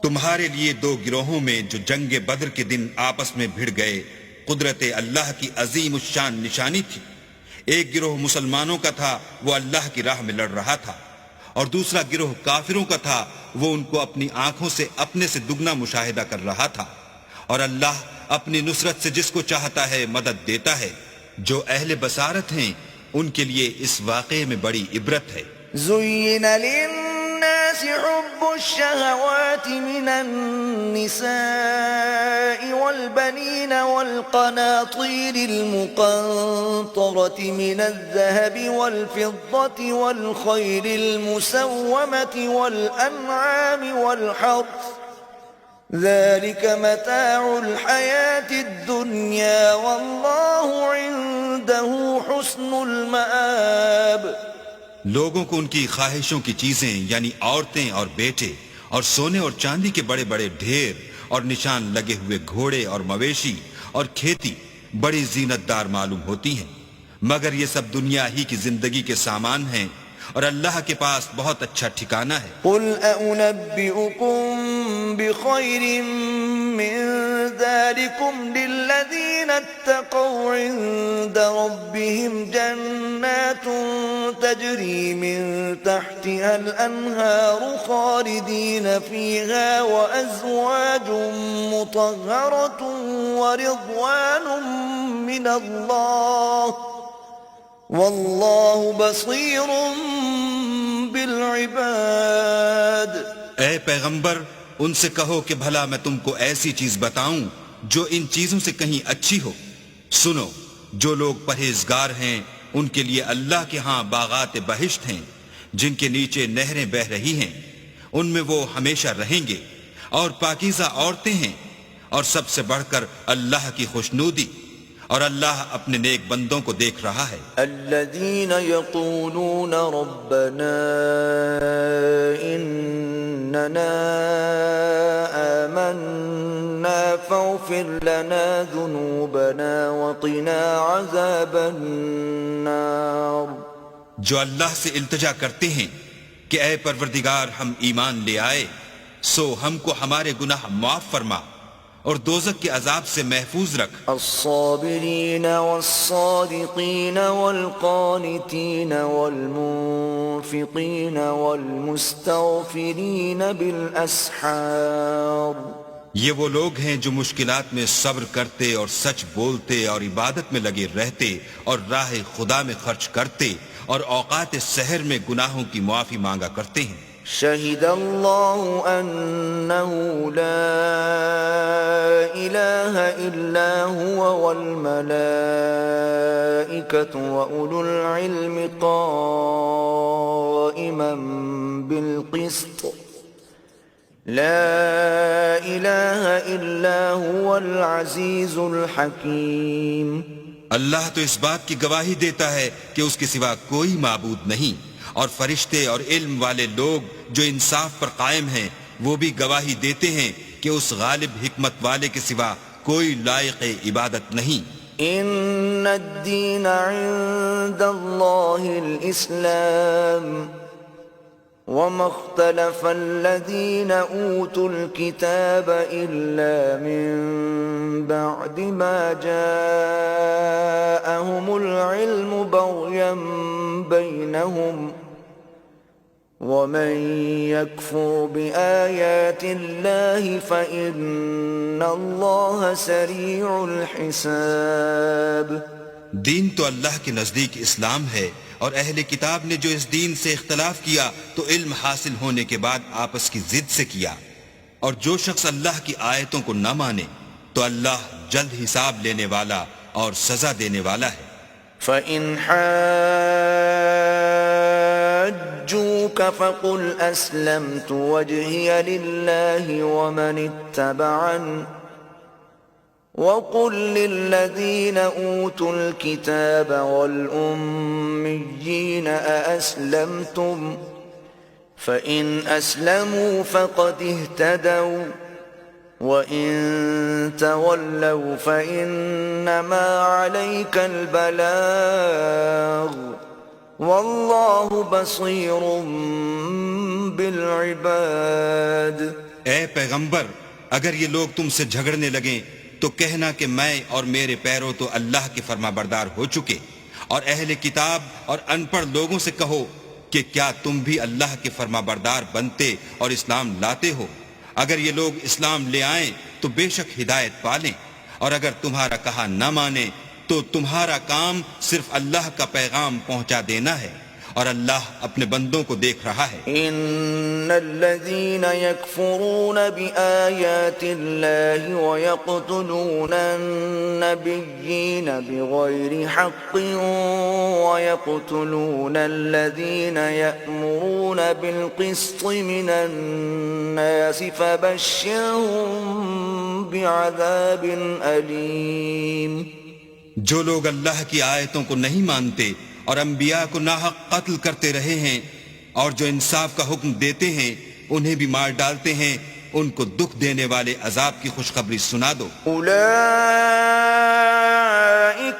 تمہارے لیے دو گروہوں میں جو جنگ بدر کے دن آپس میں بھڑ گئے قدرت اللہ کی عظیم الشان نشانی تھی۔ ایک گروہ مسلمانوں کا تھا، وہ اللہ کی راہ میں لڑ رہا تھا، اور دوسرا گروہ کافروں کا تھا، وہ ان کو اپنی آنکھوں سے اپنے سے دگنا مشاہدہ کر رہا تھا۔ اور اللہ اپنی نصرت سے جس کو چاہتا ہے مدد دیتا ہے۔ جو اہل بصارت ہیں ان کے لیے اس واقعے میں بڑی عبرت ہے۔ زين للناس حب الشهوات من النساء والبنين والقناطير المقنطرة من الذهب والفضة والخيل المسومة والأنعام والحرث ذلك متاع الحياة الدنيا والله عنده حسن المآب۔ لوگوں کو ان کی خواہشوں کی چیزیں یعنی عورتیں اور بیٹے اور سونے اور چاندی کے بڑے بڑے ڈھیر اور نشان لگے ہوئے گھوڑے اور مویشی اور کھیتی بڑی زینت دار معلوم ہوتی ہیں، مگر یہ سب دنیا ہی کی زندگی کے سامان ہیں اور اللہ کے پاس بہت اچھا ٹھکانہ ہے۔ قل أنبئكم بخير من ذلكم للذين اتقوا عند ربهم جنات تجري من تحتها الأنهار خالدين فيها وأزواج مطهرة ورضوان من الله واللہ بصیر بالعباد۔ اے پیغمبر ان سے کہو کہ بھلا میں تم کو ایسی چیز بتاؤں جو ان چیزوں سے کہیں اچھی ہو۔ سنو، جو لوگ پرہیزگار ہیں ان کے لیے اللہ کے ہاں باغات بہشت ہیں جن کے نیچے نہریں بہہ رہی ہیں، ان میں وہ ہمیشہ رہیں گے، اور پاکیزہ عورتیں ہیں، اور سب سے بڑھ کر اللہ کی خوشنودی، اور اللہ اپنے نیک بندوں کو دیکھ رہا ہے۔ الذين يقولون ربنا إننا آمنا فاغفر لنا ذنوبنا وقنا عذاب النار۔ جو اللہ سے التجا کرتے ہیں کہ اے پروردگار ہم ایمان لے آئے سو ہم کو ہمارے گناہ معاف فرما اور دوزخ کے عذاب سے محفوظ رکھ۔ الصابرین والصادقین والقانتین والمنفقین والمستغفرین بالاسحار۔ یہ وہ لوگ ہیں جو مشکلات میں صبر کرتے اور سچ بولتے اور عبادت میں لگے رہتے اور راہ خدا میں خرچ کرتے اور اوقات سحر میں گناہوں کی معافی مانگا کرتے ہیں۔ شہد اللہ انہ لا الہ الا هو والملائکۃ واولو العلم قائما بالقسط لا الہ الا هو العزیز الحکیم۔ اللہ تو اس بات کی گواہی دیتا ہے کہ اس کے سوا کوئی معبود نہیں، اور فرشتے اور علم والے لوگ جو انصاف پر قائم ہیں وہ بھی گواہی دیتے ہیں کہ اس غالب حکمت والے کے سوا کوئی لائق عبادت نہیں۔ ان الدین عند اللہ الاسلام وما اختلف الذين اوتوا الكتاب الا من بعد ما جاءهم العلم بغيا بينهم ومن يكفر بآيات الله فإن الله سريع الحساب۔ دین تو اللہ کے نزدیک اسلام ہے، اور اہل کتاب نے جو اس دین سے اختلاف کیا تو علم حاصل ہونے کے بعد آپس کی ضد سے کیا، اور جو شخص اللہ کی آیتوں کو نہ مانے تو اللہ جلد حساب لینے والا اور سزا دینے والا ہے۔ فَإِنْ حَاجُّوكَ فَقُلْ أَسْلَمْتُ وَجْهِيَ لِلَّهِ وَمَنِ اتَّبَعَنِ وَقُلْ لِلَّذِينَ أُوتُوا الْكِتَابَ وَالْأُمِّيِّينَ أَأَسْلَمْتُمْ فَإِنْ أَسْلَمُوا فَقَدِ اهْتَدَوْا وَإِن تَوَلَّوْا فَإِنَّمَا عَلَيْكَ الْبَلَاغُ وَاللَّهُ بَصِيرٌ بِالْعِبَادِ۔ اے پیغمبر، اگر یہ لوگ تم سے جھگڑنے لگیں تو کہنا کہ میں اور میرے پیرو تو اللہ کے فرما بردار ہو چکے، اور اہل کتاب اور ان پڑھ لوگوں سے کہو کہ کیا تم بھی اللہ کے فرما بردار بنتے اور اسلام لاتے ہو؟ اگر یہ لوگ اسلام لے آئیں تو بے شک ہدایت پالیں، اور اگر تمہارا کہا نہ مانے تو تمہارا کام صرف اللہ کا پیغام پہنچا دینا ہے، اور اللہ اپنے بندوں کو دیکھ رہا ہے۔ ان الذين يكفرون بآيات الله ويقتلون النبيين بغير حق ويقتلون الذين يأمرون بالقسط من الناس فبشرهم بعذاب أليم۔ جو لوگ اللہ کی آیتوں کو نہیں مانتے اور انبیاء کو ناحق قتل کرتے رہے ہیں، اور جو انصاف کا حکم دیتے ہیں انہیں بھی مار ڈالتے ہیں، ان کو دکھ دینے والے عذاب کی خوشخبری سنا دو۔ اولئک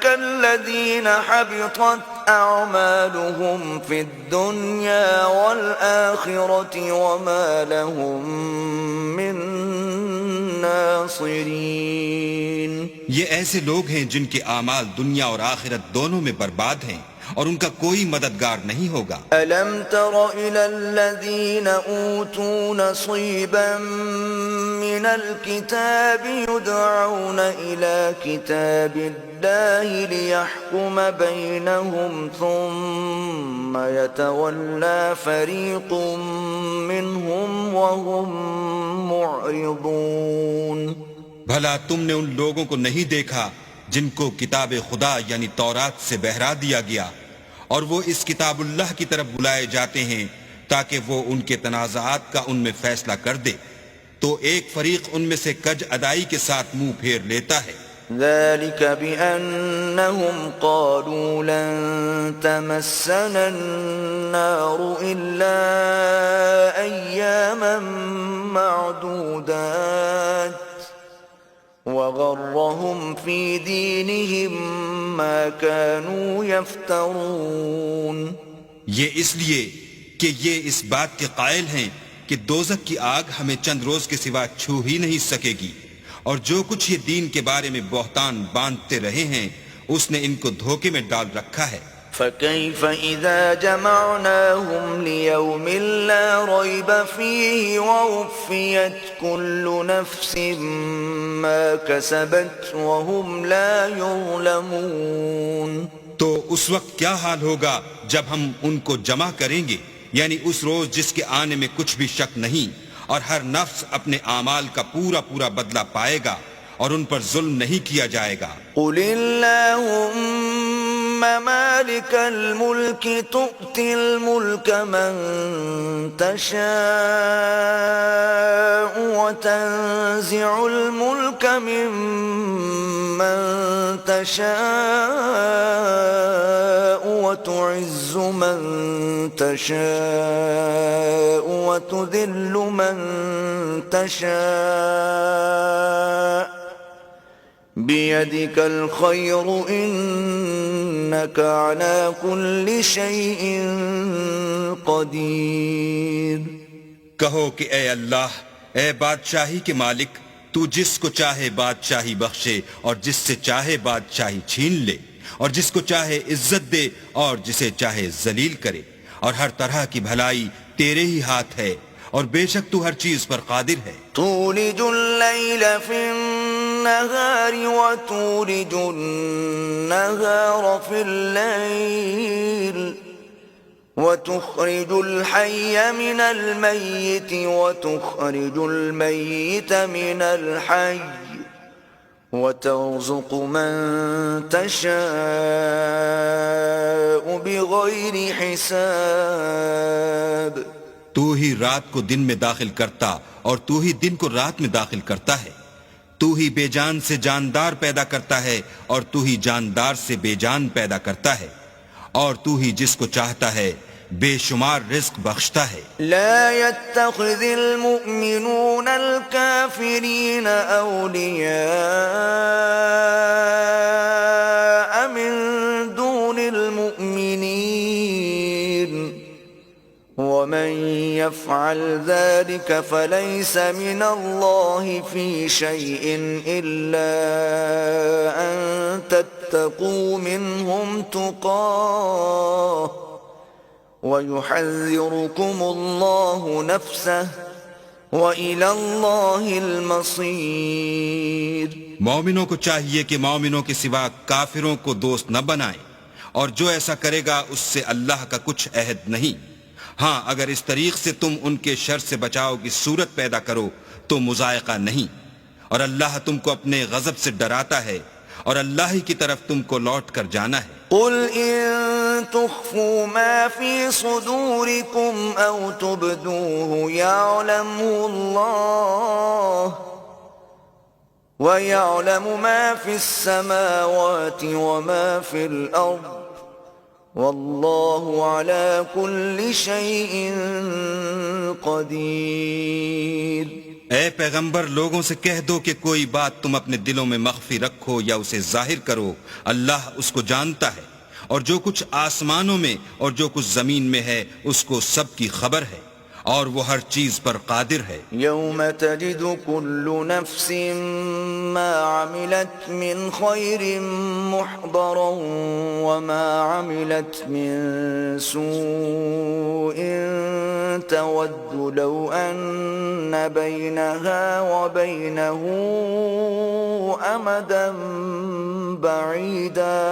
الذین حبطت اعمالهم فی الدنیا والآخرة وما لهم من ناصرین۔ یہ ایسے لوگ ہیں جن کے اعمال دنیا اور آخرت دونوں میں برباد ہیں، اور ان کا کوئی مددگار نہیں ہوگا۔ أَلَمْ تَرَ إِلَى الَّذِينَ أُوتُوا نَصِيبًا مِّنَ الْكِتَابِ يُدْعَوْنَ إِلَى كِتَابِ اللَّهِ لِيَحْكُمَ بَيْنَهُمْ ثُمَّ يَتَوَلَّى فَرِيقٌ مِّنْهُمْ وَهُمْ مُعْرِضُونَ۔ بھلا تم نے ان لوگوں کو نہیں دیکھا جن کو کتاب خدا یعنی تورات سے بہرا دیا گیا، اور وہ اس کتاب اللہ کی طرف بلائے جاتے ہیں تاکہ وہ ان کے تنازعات کا ان میں فیصلہ کر دے، تو ایک فریق ان میں سے کج ادائی کے ساتھ منہ پھیر لیتا ہے۔ ذلك بأنهم قالوا لن تمسنا النار إلا أياما معدودات وغرهم في دينهم ما كانوا يفترون۔ یہ اس لیے کہ یہ اس بات کے قائل ہیں کہ دوزخ کی آگ ہمیں چند روز کے سوا چھو ہی نہیں سکے گی، اور جو کچھ یہ دین کے بارے میں بہتان باندھتے رہے ہیں اس نے ان کو دھوکے میں ڈال رکھا ہے۔ فكيف إذا جمعناهم ليوم لا ريب فيه ووفيت كل نفس ما كسبت وهم لا يظلمون۔ تو اس وقت کیا حال ہوگا جب ہم ان کو جمع کریں گے، یعنی اس روز جس کے آنے میں کچھ بھی شک نہیں، اور ہر نفس اپنے اعمال کا پورا پورا بدلہ پائے گا، اور ان پر ظلم نہیں کیا جائے گا۔ قل اللهم مالك الملك تؤتي الملك من تشاء وتنزع الملك ممن تشاء وتعز من تشاء وتذل من تشاء بيدك الخير إنك على كل شيء قدير۔ کہو کہ اے اللہ، اے بادشاہی کے مالک، تو جس کو چاہے بادشاہی بخشے اور جس سے چاہے بادشاہی چھین لے، اور جس کو چاہے عزت دے اور جسے چاہے ذلیل کرے، اور ہر طرح کی بھلائی تیرے ہی ہاتھ ہے، اور بے شک تو ہر چیز پر قادر ہے۔ تولج الليل في النهار وتولج النهار في الليل وتخرج الحي من الميت وتخرج الميت من الحي وترزق من تشاء بغير حساب۔ تو ہی رات کو دن میں داخل کرتا اور تو ہی دن کو رات میں داخل کرتا ہے، تو ہی بے جان سے جاندار پیدا کرتا ہے اور تو ہی جاندار سے بے جان پیدا کرتا ہے، اور تو ہی جس کو چاہتا ہے بے شمار رزق بخشتا ہے۔ لا يتخذ المؤمنون الكافرين أولياء من دون المؤمنين ومن يفعل ذلك فليس من الله في شيء إلا أن تتقوا منهم تقاه ويحذركم الله نفسه وَإِلَى اللَّهِ الْمَصِيرُ۔ مومنوں کو چاہیے کہ مومنوں کے سوا کافروں کو دوست نہ بنائیں، اور جو ایسا کرے گا اس سے اللہ کا کچھ عہد نہیں۔ ہاں اگر اس طریق سے تم ان کے شر سے بچاؤ کی صورت پیدا کرو تو مضائقہ نہیں، اور اللہ تم کو اپنے غضب سے ڈراتا ہے، اور اللہ ہی کی طرف تم کو لوٹ کر جانا ہے۔ قل إن تخفوا ما في صدوركم أو تبدوه يعلمه الله ويعلم ما في السماوات وما في الأرض والله على كل شيء قدير۔ اے پیغمبر لوگوں سے کہہ دو کہ کوئی بات تم اپنے دلوں میں مخفی رکھو یا اسے ظاہر کرو، اللہ اس کو جانتا ہے، اور جو کچھ آسمانوں میں اور جو کچھ زمین میں ہے اس کو سب کی خبر ہے، اور وہ ہر چیز پر قادر ہے۔ يوم تجد كل نفس ما عملت من خير محضرا وما عملت من سوء تود لو أن بينها وبينه أمدا بعيدا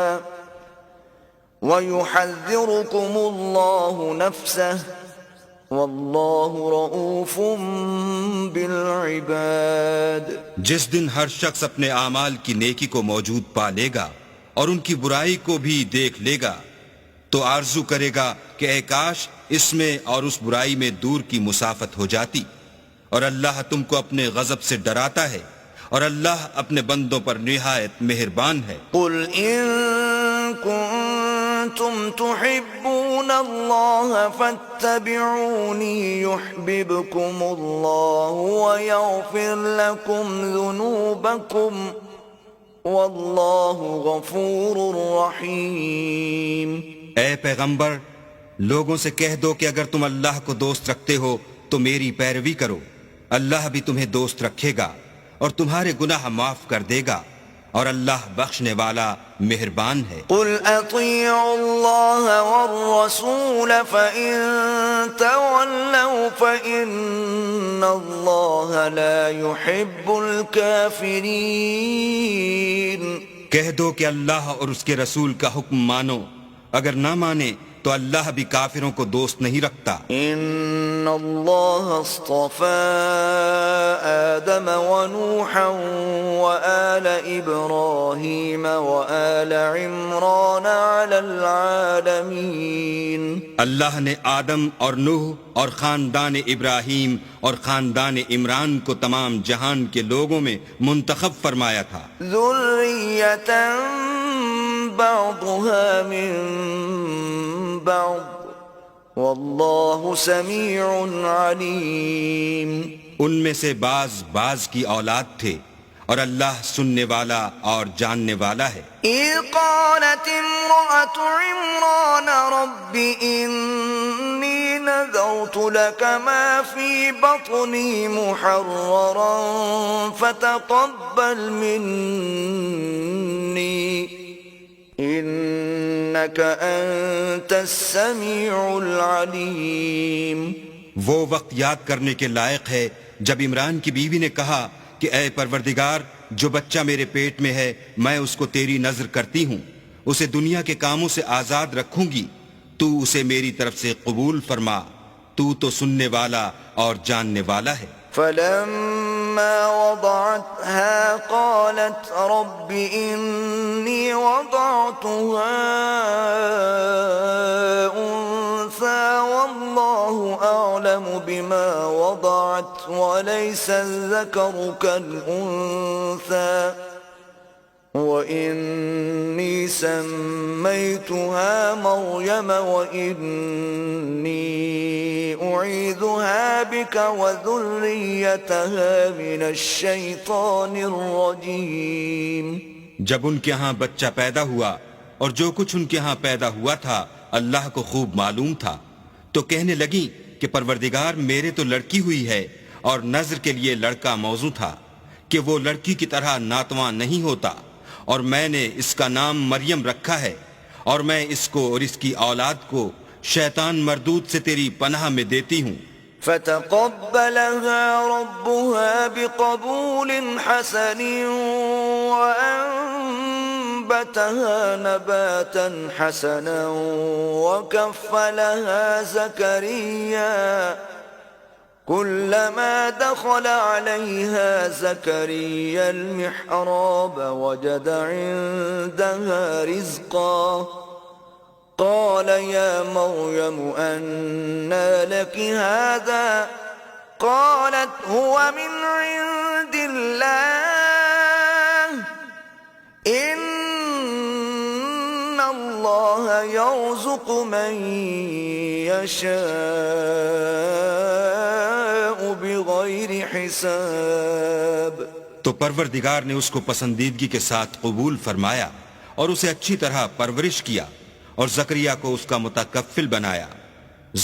ويحذركم الله نفسه واللہ رؤوف بالعباد۔ جس دن ہر شخص اپنے اعمال کی نیکی کو موجود پا لے گا اور ان کی برائی کو بھی دیکھ لے گا تو آرزو کرے گا کہ اے کاش اس میں اور اس برائی میں دور کی مسافت ہو جاتی، اور اللہ تم کو اپنے غضب سے ڈراتا ہے، اور اللہ اپنے بندوں پر نہایت مہربان ہے۔ قل ان کنتم تحبون اللہ فاتبعونی یحببکم اللہ ویغفر لکم ذنوبکم واللہ غفور رحیم۔ اے پیغمبر لوگوں سے کہہ دو کہ اگر تم اللہ کو دوست رکھتے ہو تو میری پیروی کرو، اللہ بھی تمہیں دوست رکھے گا اور تمہارے گناہ معاف کر دے گا، اور اللہ بخشنے والا مہربان ہے۔ قل اطیعوا اللہ والرسول فإن تولوا فإن اللہ لا يحب الكافرین۔ کہہ دو کہ اللہ اور اس کے رسول کا حکم مانو، اگر نہ مانے تو اللہ بھی کافروں کو دوست نہیں رکھتا۔ ان اللہ اصطفى آدم ونوحا وآل ابراہیم وآل عمران علی العالمین۔ اللہ نے آدم اور نوح اور خاندان ابراہیم اور خاندان عمران کو تمام جہان کے لوگوں میں منتخب فرمایا تھا۔ ذریۃ بعضها من بعض واللہ سمیع علیم۔ ان میں سے بعض کی اولاد تھے، اور اللہ سننے والا اور جاننے والا ہے۔ اذ قالت امرأة عمران رب انی نذرت لك ما في بطني محررا فتقبل مني انك انت السمیع العلیم۔ وہ وقت یاد کرنے کے لائق ہے جب عمران کی بیوی نے کہا کہ اے پروردگار، جو بچہ میرے پیٹ میں ہے میں اس کو تیری نذر کرتی ہوں، اسے دنیا کے کاموں سے آزاد رکھوں گی، تو اسے میری طرف سے قبول فرما، تو سننے والا اور جاننے والا ہے۔ فلما وضعتها قالت رب إني وضعتها أنثى والله أعلم بما وضعت وليس الذكر كالأنثى وإني سميتها مريم وإني أعيذها بك وذريتها من الشيطان الرجيم۔ جب ان کے ہاں بچہ پیدا ہوا اور جو کچھ ان کے ہاں پیدا ہوا تھا اللہ کو خوب معلوم تھا، تو کہنے لگی کہ پروردگار میرے تو لڑکی ہوئی ہے، اور نذر کے لیے لڑکا موضوع تھا کہ وہ لڑکی کی طرح ناتواں نہیں ہوتا، اور میں نے اس کا نام مریم رکھا ہے، اور میں اس کو اور اس کی اولاد کو شیطان مردود سے تیری پناہ میں دیتی ہوں۔ فتقبلها ربها بقبول حسن وأنبتها نباتا حسنا وكفلها زكريا كلما دخل عليها زكريا المحراب وجد عندها رزقا قال يا مريم أنى لك هذا قالت هو من عند الله إن الله يرزق من يشاء بغير حساب. تو پروردگار نے اس کو پسندیدگی کے ساتھ قبول فرمایا اور اسے اچھی طرح پرورش کیا اور زکریا کو اس کا متکفل بنایا.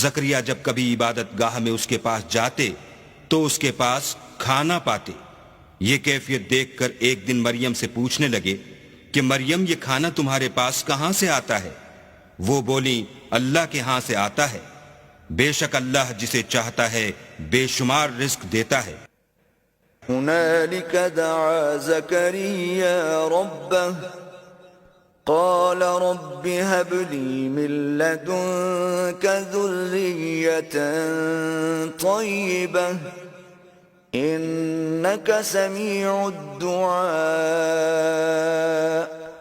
زکریا جب کبھی عبادت گاہ میں اس کے پاس جاتے تو اس کے پاس کھانا پاتے. یہ کیفیت دیکھ کر ایک دن مریم سے پوچھنے لگے کہ مریم یہ کھانا تمہارے پاس کہاں سے آتا ہے؟ وہ بولی اللہ کے ہاں سے آتا ہے. بے شک اللہ جسے چاہتا ہے بے شمار رزق دیتا ہے. هنالك دعا زكريا ربه قال رب هب لي من لدنك ذرية طيبة إنك سميع الدعاء.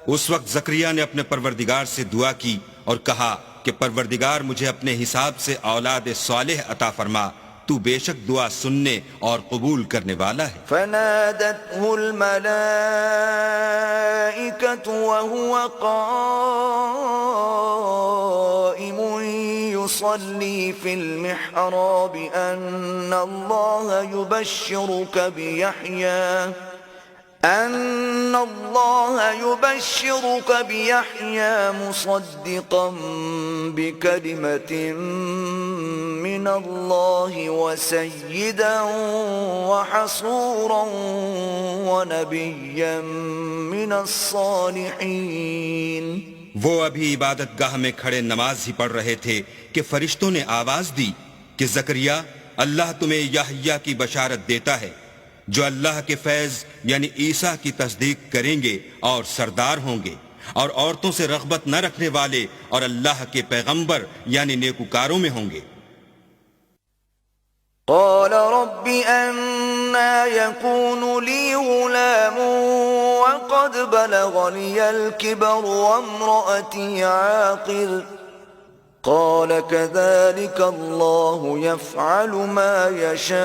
اس وقت زکریا نے اپنے پروردگار سے دعا کی اور کہا کہ پروردگار مجھے اپنے حساب سے اولاد صالح عطا فرما، تو بے شک دعا سننے اور قبول کرنے والا ہے. فنادته الملائكة وهو قائم يصلي في المحراب أن الله يبشرك بيحيى مصدقا بكلمة من الله وسيدا وحصورا ونبيا من الصالحين. وہ ابھی عبادت گاہ میں کھڑے نماز ہی پڑھ رہے تھے کہ فرشتوں نے آواز دی کہ زکریا اللہ تمہیں یحییٰ کی بشارت دیتا ہے جو اللہ کے فیض یعنی عیسیٰ کی تصدیق کریں گے اور سردار ہوں گے اور عورتوں سے رغبت نہ رکھنے والے اور اللہ کے پیغمبر یعنی نیکوکاروں میں ہوں گے. قال رب أنا يكون لي غلام وقد بلغني الكبر وامرأتي عاقر قال كذلك الله يفعل ما يشاء.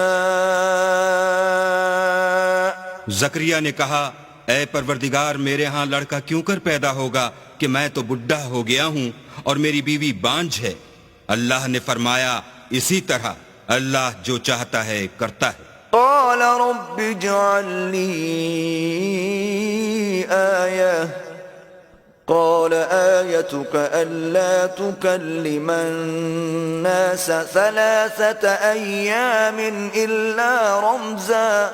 زکریا نے کہا اے پروردگار میرے ہاں لڑکا کیوں کر پیدا ہوگا کہ میں تو بڈھا ہو گیا ہوں اور میری بیوی بانجھ ہے. اللہ نے فرمایا اسی طرح اللہ جو چاہتا ہے کرتا ہے. قال رب اجعل لي آية قال آيتك ألا تكلم الناس 3 أيام إلا رمزا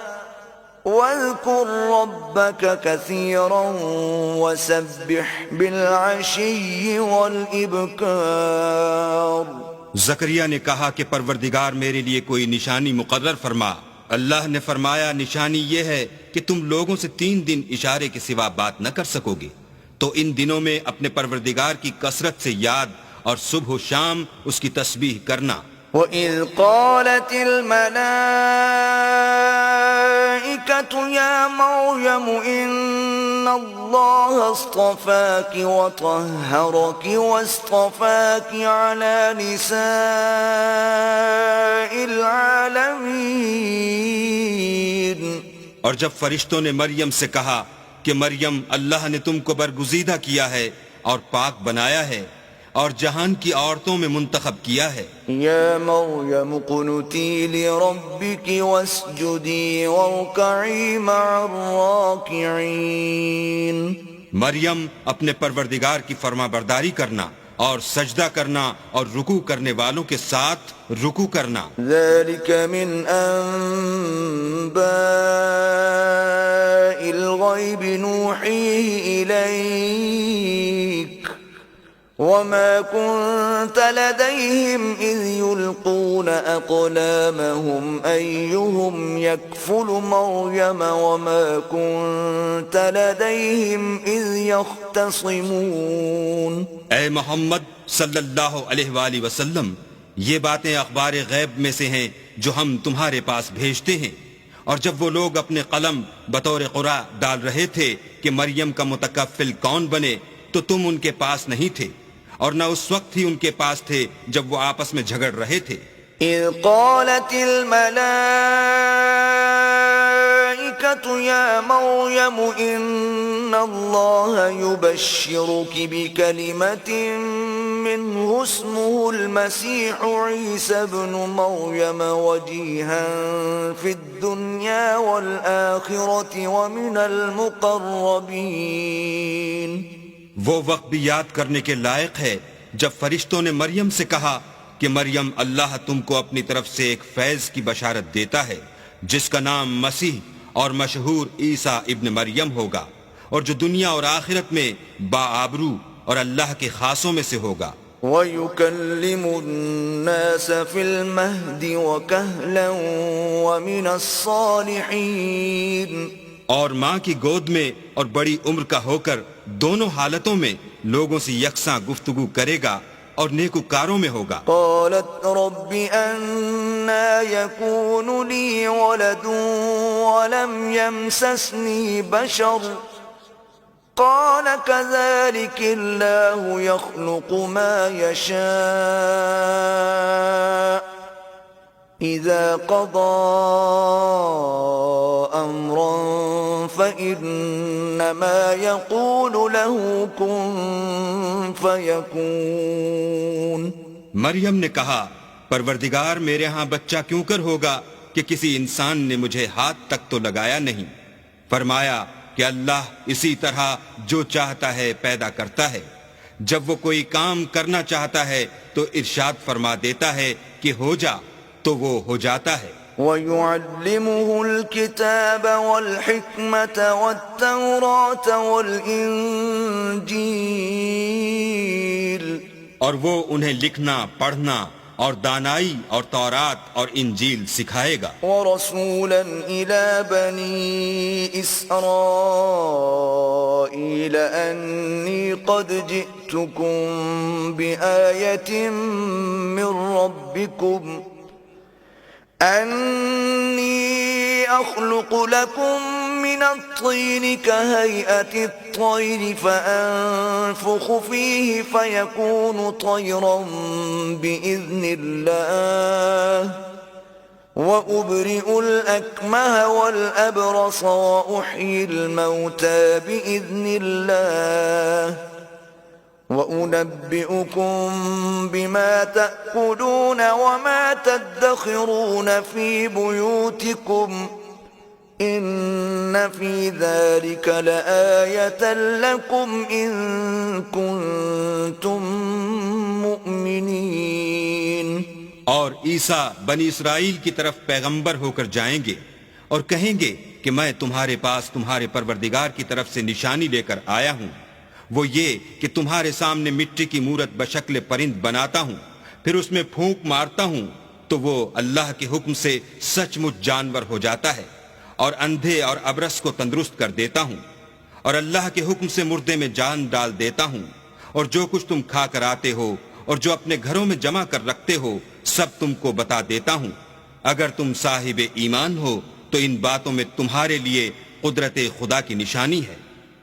واذكر ربك كثيرا وسبح بالعشي والإبكار. زکریا نے کہا کہ پروردگار میرے لیے کوئی نشانی مقرر فرما. اللہ نے فرمایا نشانی یہ ہے کہ تم لوگوں سے 3 دن اشارے کے سوا بات نہ کر سکو گے، تو ان دنوں میں اپنے پروردگار کی کثرت سے یاد اور صبح و شام اس کی تسبیح کرنا. وَإِذْ قَالَتِ الْمَلَائِكَةُ يَا مَرْيَمُ إِنَّ اللَّهَ اصْطَفَاكِ وَطَهَّرَكِ وَاصْطَفَاكِ عَلَى نِسَاءِ الْعَالَمِينَ. اور جب فرشتوں نے مریم سے کہا کہ مریم اللہ نے تم کو برگزیدہ کیا ہے اور پاک بنایا ہے اور جہان کی عورتوں میں منتخب کیا ہے. یا مریم قنتی لربک واسجدی وارکعی مع الراکعین. مریم اپنے پروردگار کی فرما برداری کرنا اور سجدہ کرنا اور رکوع کرنے والوں کے ساتھ رکوع کرنا. ذلك من انباء الغیب نوحیہ الیک وما كنت لديهم إذ يلقون أقلامهم أيهم يكفل مريم وما كنت لديهم إذ يختصمون. اے محمد صلی اللہ علیہ وآلہ وسلم، یہ باتیں اخبار غیب میں سے ہیں جو ہم تمہارے پاس بھیجتے ہیں، اور جب وہ لوگ اپنے قلم بطور قرعہ ڈال رہے تھے کہ مریم کا متکفل کون بنے تو تم ان کے پاس نہیں تھے، اور نہ اس وقت ہی ان کے پاس تھے جب وہ آپس میں جھگڑ رہے تھے. إذ قالت الملائكة يا مريم إن الله يبشرك بكلمة منه اسمه المسيح عيسى ابن مريم وجيها في الدنيا والآخرة ومن المقربين. وہ وقت بھی یاد کرنے کے لائق ہے جب فرشتوں نے مریم سے کہا کہ مریم، اللہ تم کو اپنی طرف سے ایک فیض کی بشارت دیتا ہے جس کا نام مسیح اور مشہور عیسیٰ ابن مریم ہوگا، اور جو دنیا اور آخرت میں باآبرو اور اللہ کے خاصوں میں سے ہوگا. وَيُكَلِّمُ النَّاسَ فِي الْمَهْدِ وَكَهْلًا وَمِنَ الصَّالِحِينَ. اور ماں کی گود میں اور بڑی عمر کا ہو کر دونوں حالتوں میں لوگوں سے یکساں گفتگو کرے گا اور نیکوکاروں میں ہوگا. قالت رب أَنَّى يَكُونُ لِي وَلَدٌ وَلَمْ يَمْسَسْنِي بَشَرٌ قال كذلك الله يخلق ما يشاء إذا قضى أمرا فإنما يقول له كن فيكون. مریم نے کہا، پروردگار میرے ہاں بچہ کیوں کر ہوگا کہ کسی انسان نے مجھے ہاتھ تک تو لگایا نہیں. فرمایا کہ اللہ اسی طرح جو چاہتا ہے پیدا کرتا ہے. جب وہ کوئی کام کرنا چاہتا ہے تو ارشاد فرما دیتا ہے کہ ہو جا تو وہ ہو جاتا ہے. وَيُعَلِّمُهُ الْكِتَابَ وَالْحِكْمَةَ وَالتَّوْرَاةَ وَالْإِنْجِيلَ. اور وہ انہیں لکھنا، پڑھنا اور دانائی اور تورات اور انجیل سکھائے گا. وَرَسُولًا إِلَى بَنِي إِسْرَائِيلَ أَنِّي قَدْ جِئْتُكُمْ بِآيَةٍ مِّن رَّبِّكُمْ أَنِّي أَخْلُقُ لَكُم مِّنَ الطِّينِ كَهَيْئَةِ الطَّيْرِ فَأَنفُخُ فِيهِ فَيَكُونُ طَيْرًا بِإِذْنِ اللَّهِ وَأُبْرِئُ الْأَكْمَهَ وَالْأَبْرَصَ وَأُحْيِي الْمَوْتَى بِإِذْنِ اللَّهِ وَأُنَبِّئُكُم بِمَا تَأْكُلُونَ وَمَا تَدَّخِرُونَ فِي بُيُوتِكُمْ إِنَّ فِي ذَلِكَ لَآيَةً لَكُمْ إِن كُنتُم مُّؤْمِنِينَ. اور عیسیٰ بنی اسرائیل کی طرف پیغمبر ہو کر جائیں گے اور کہیں گے کہ میں تمہارے پاس تمہارے پروردگار کی طرف سے نشانی لے کر آیا ہوں. وہ یہ کہ تمہارے سامنے مٹی کی مورت بشکل پرند بناتا ہوں، پھر اس میں پھونک مارتا ہوں تو وہ اللہ کے حکم سے سچ مچ جانور ہو جاتا ہے، اور اندھے اور ابرص کو تندرست کر دیتا ہوں، اور اللہ کے حکم سے مردے میں جان ڈال دیتا ہوں، اور جو کچھ تم کھا کر آتے ہو اور جو اپنے گھروں میں جمع کر رکھتے ہو سب تم کو بتا دیتا ہوں. اگر تم صاحب ایمان ہو تو ان باتوں میں تمہارے لیے قدرت خدا کی نشانی ہے.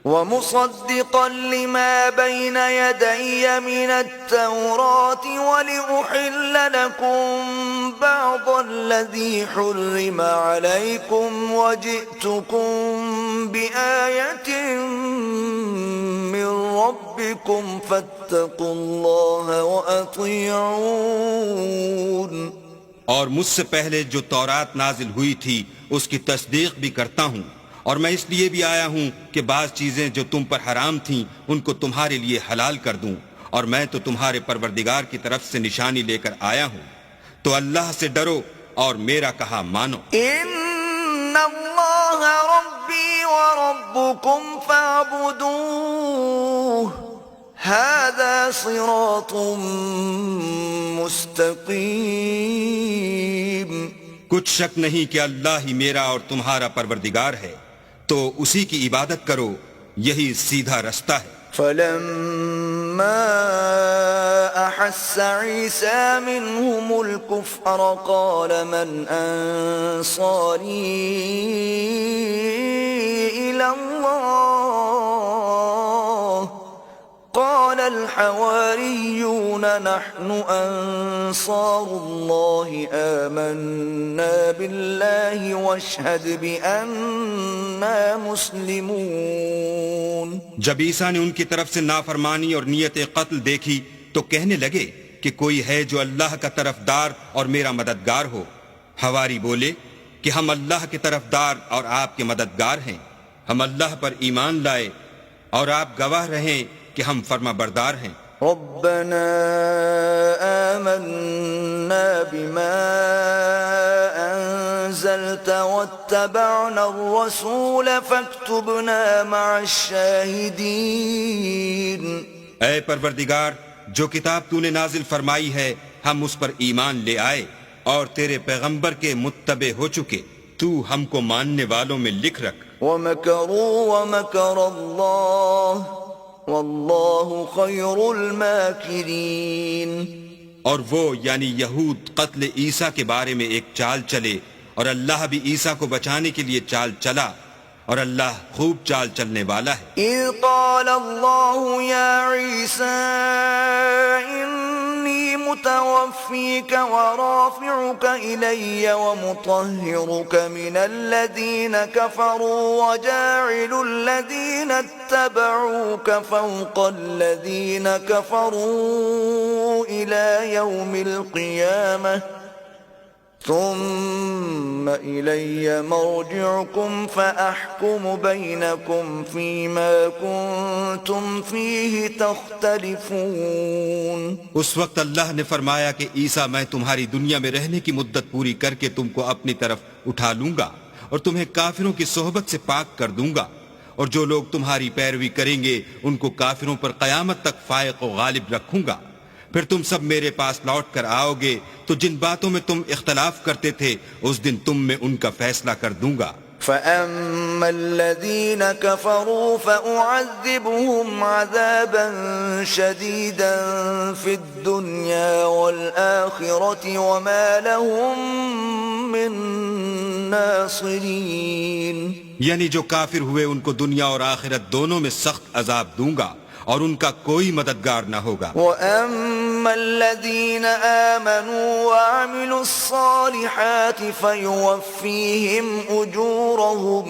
وَمُصَدِّقًا لِمَا بَيْنَ يَدَيَّ مِنَ التَّوْرَاةِ وَلِأُحِلَّ لَكُمْ بَعْضَ الَّذِي حُرِّمَ عَلَيْكُمْ وَجِئْتُكُمْ بِآيَةٍ مِّن رَّبِّكُمْ فَاتَّقُوا اللَّهَ وَأَطِيعُونِ. اور مجھ سے پہلے جو تورات نازل ہوئی تھی اس کی تصدیق بھی کرتا ہوں، اور میں اس لیے بھی آیا ہوں کہ بعض چیزیں جو تم پر حرام تھیں ان کو تمہارے لیے حلال کر دوں، اور میں تو تمہارے پروردگار کی طرف سے نشانی لے کر آیا ہوں. تو اللہ سے ڈرو اور میرا کہا مانو. إِنَّ اللَّهَ رَبِّي وَرَبُّكُمْ فَاعْبُدُوهُ هذا صراط مستقیم. کچھ شک نہیں کہ اللہ ہی میرا اور تمہارا پروردگار ہے، تو اسی کی عبادت کرو، یہی سیدھا رستہ ہے۔ فلما أحس عيسى منهم الكفر قال من أنصاري إلى الله قال الحواريون نحن أنصار الله آمنا بالله واشهد بأننا مسلمون۔ جب عیسیٰ نے ان کی طرف سے نافرمانی اور نیت قتل دیکھی تو کہنے لگے کہ کوئی ہے جو اللہ کا طرفدار اور میرا مددگار ہو۔ حواری بولے کہ ہم اللہ کے طرفدار اور آپ کے مددگار ہیں، ہم اللہ پر ایمان لائے اور آپ گواہ رہیں کہ ہم فرما بردار ہیں۔ ربنا آمنا بما أنزلت واتبعنا الرسول فاكتبنا مع الشاهدين۔ اے پروردگار، جو کتاب تو نے نازل فرمائی ہے ہم اس پر ایمان لے آئے اور تیرے پیغمبر کے متبع ہو چکے، تو ہم کو ماننے والوں میں لکھ رکھ۔ ومكروا ومكر الله والله خير الماكرين۔ اور وہ یعنی یہود قتل عیسیٰ کے بارے میں ایک چال چلے، اور اللہ بھی عیسیٰ کو بچانے کے لیے چال چلا، اور اللہ خوب چال چلنے والا ہے۔ اذ قال الله يا عيسى إني متوفيك ورافعك إلي ومطهرك من الذين كفروا وجاعل الذين اتبعوك فوق الذين كفروا إلى يوم القيامة ثم إلي مرجعكم فأحكم بينكم فيما كنتم فيه تختلفون۔ اس وقت اللہ نے فرمایا کہ عیسیٰ میں تمہاری دنیا میں رہنے کی مدت پوری کر کے تم کو اپنی طرف اٹھا لوں گا اور تمہیں کافروں کی صحبت سے پاک کر دوں گا، اور جو لوگ تمہاری پیروی کریں گے ان کو کافروں پر قیامت تک فائق و غالب رکھوں گا۔ پھر تم سب میرے پاس لوٹ کر آؤ گے تو جن باتوں میں تم اختلاف کرتے تھے اس دن تم میں ان کا فیصلہ کر دوں گا۔ فأما الذين كفروا فأعذبهم عذابا شديدا في الدنيا والآخرة وما لهم من ناصرين۔ یعنی جو کافر ہوئے ان کو دنیا اور آخرت دونوں میں سخت عذاب دوں گا اور ان کا کوئی مددگار نہ ہوگا۔ وَأَمَّا الَّذِينَ آمَنُوا وَعَمِلُوا الصَّالِحَاتِ فَيُوَفِّيهِمْ أُجُورَهُمْ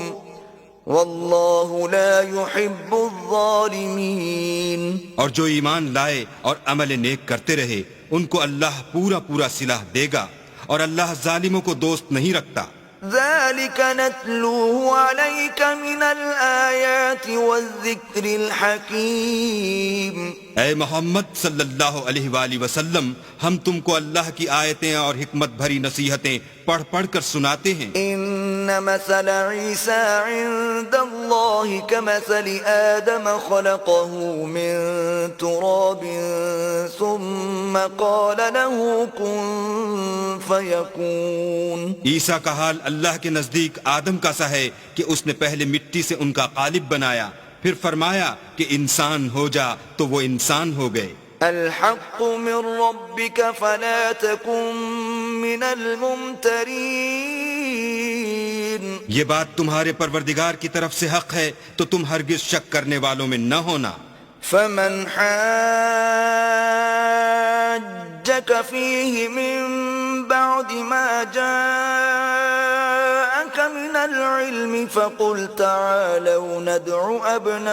وَاللَّهُ لَا يُحِبُّ الظَّالِمِينَ۔ اور جو ایمان لائے اور عمل نیک کرتے رہے ان کو اللہ پورا پورا صلاح دے گا، اور اللہ ظالموں کو دوست نہیں رکھتا۔ ذلك نتلوه عليك من الآيات والذكر الحكيم۔ اے محمد صلی اللہ علیہ وآلہ وسلم، ہم تم کو اللہ کی آیتیں اور حکمت بھری نصیحتیں پڑھ پڑھ کر سناتے ہیں۔ ان مثل عیسیٰ عند اللہ کمثل آدم خلقه من تراب ثم قال له كن فيكون۔ عیسیٰ کا حال اللہ کے نزدیک آدم کا سا ہے کہ اس نے پہلے مٹی سے ان کا قالب بنایا، پھر فرمایا کہ انسان ہو جا تو وہ انسان ہو گئے۔ الحق من ربك فلا تكن من الممترين۔ یہ بات تمہارے پروردگار کی طرف سے حق ہے تو تم ہرگز شک کرنے والوں میں نہ ہونا۔ فمن حاجك فيه من بعد ما جاءك من العلم فقل تعالوا ندع أبناءنا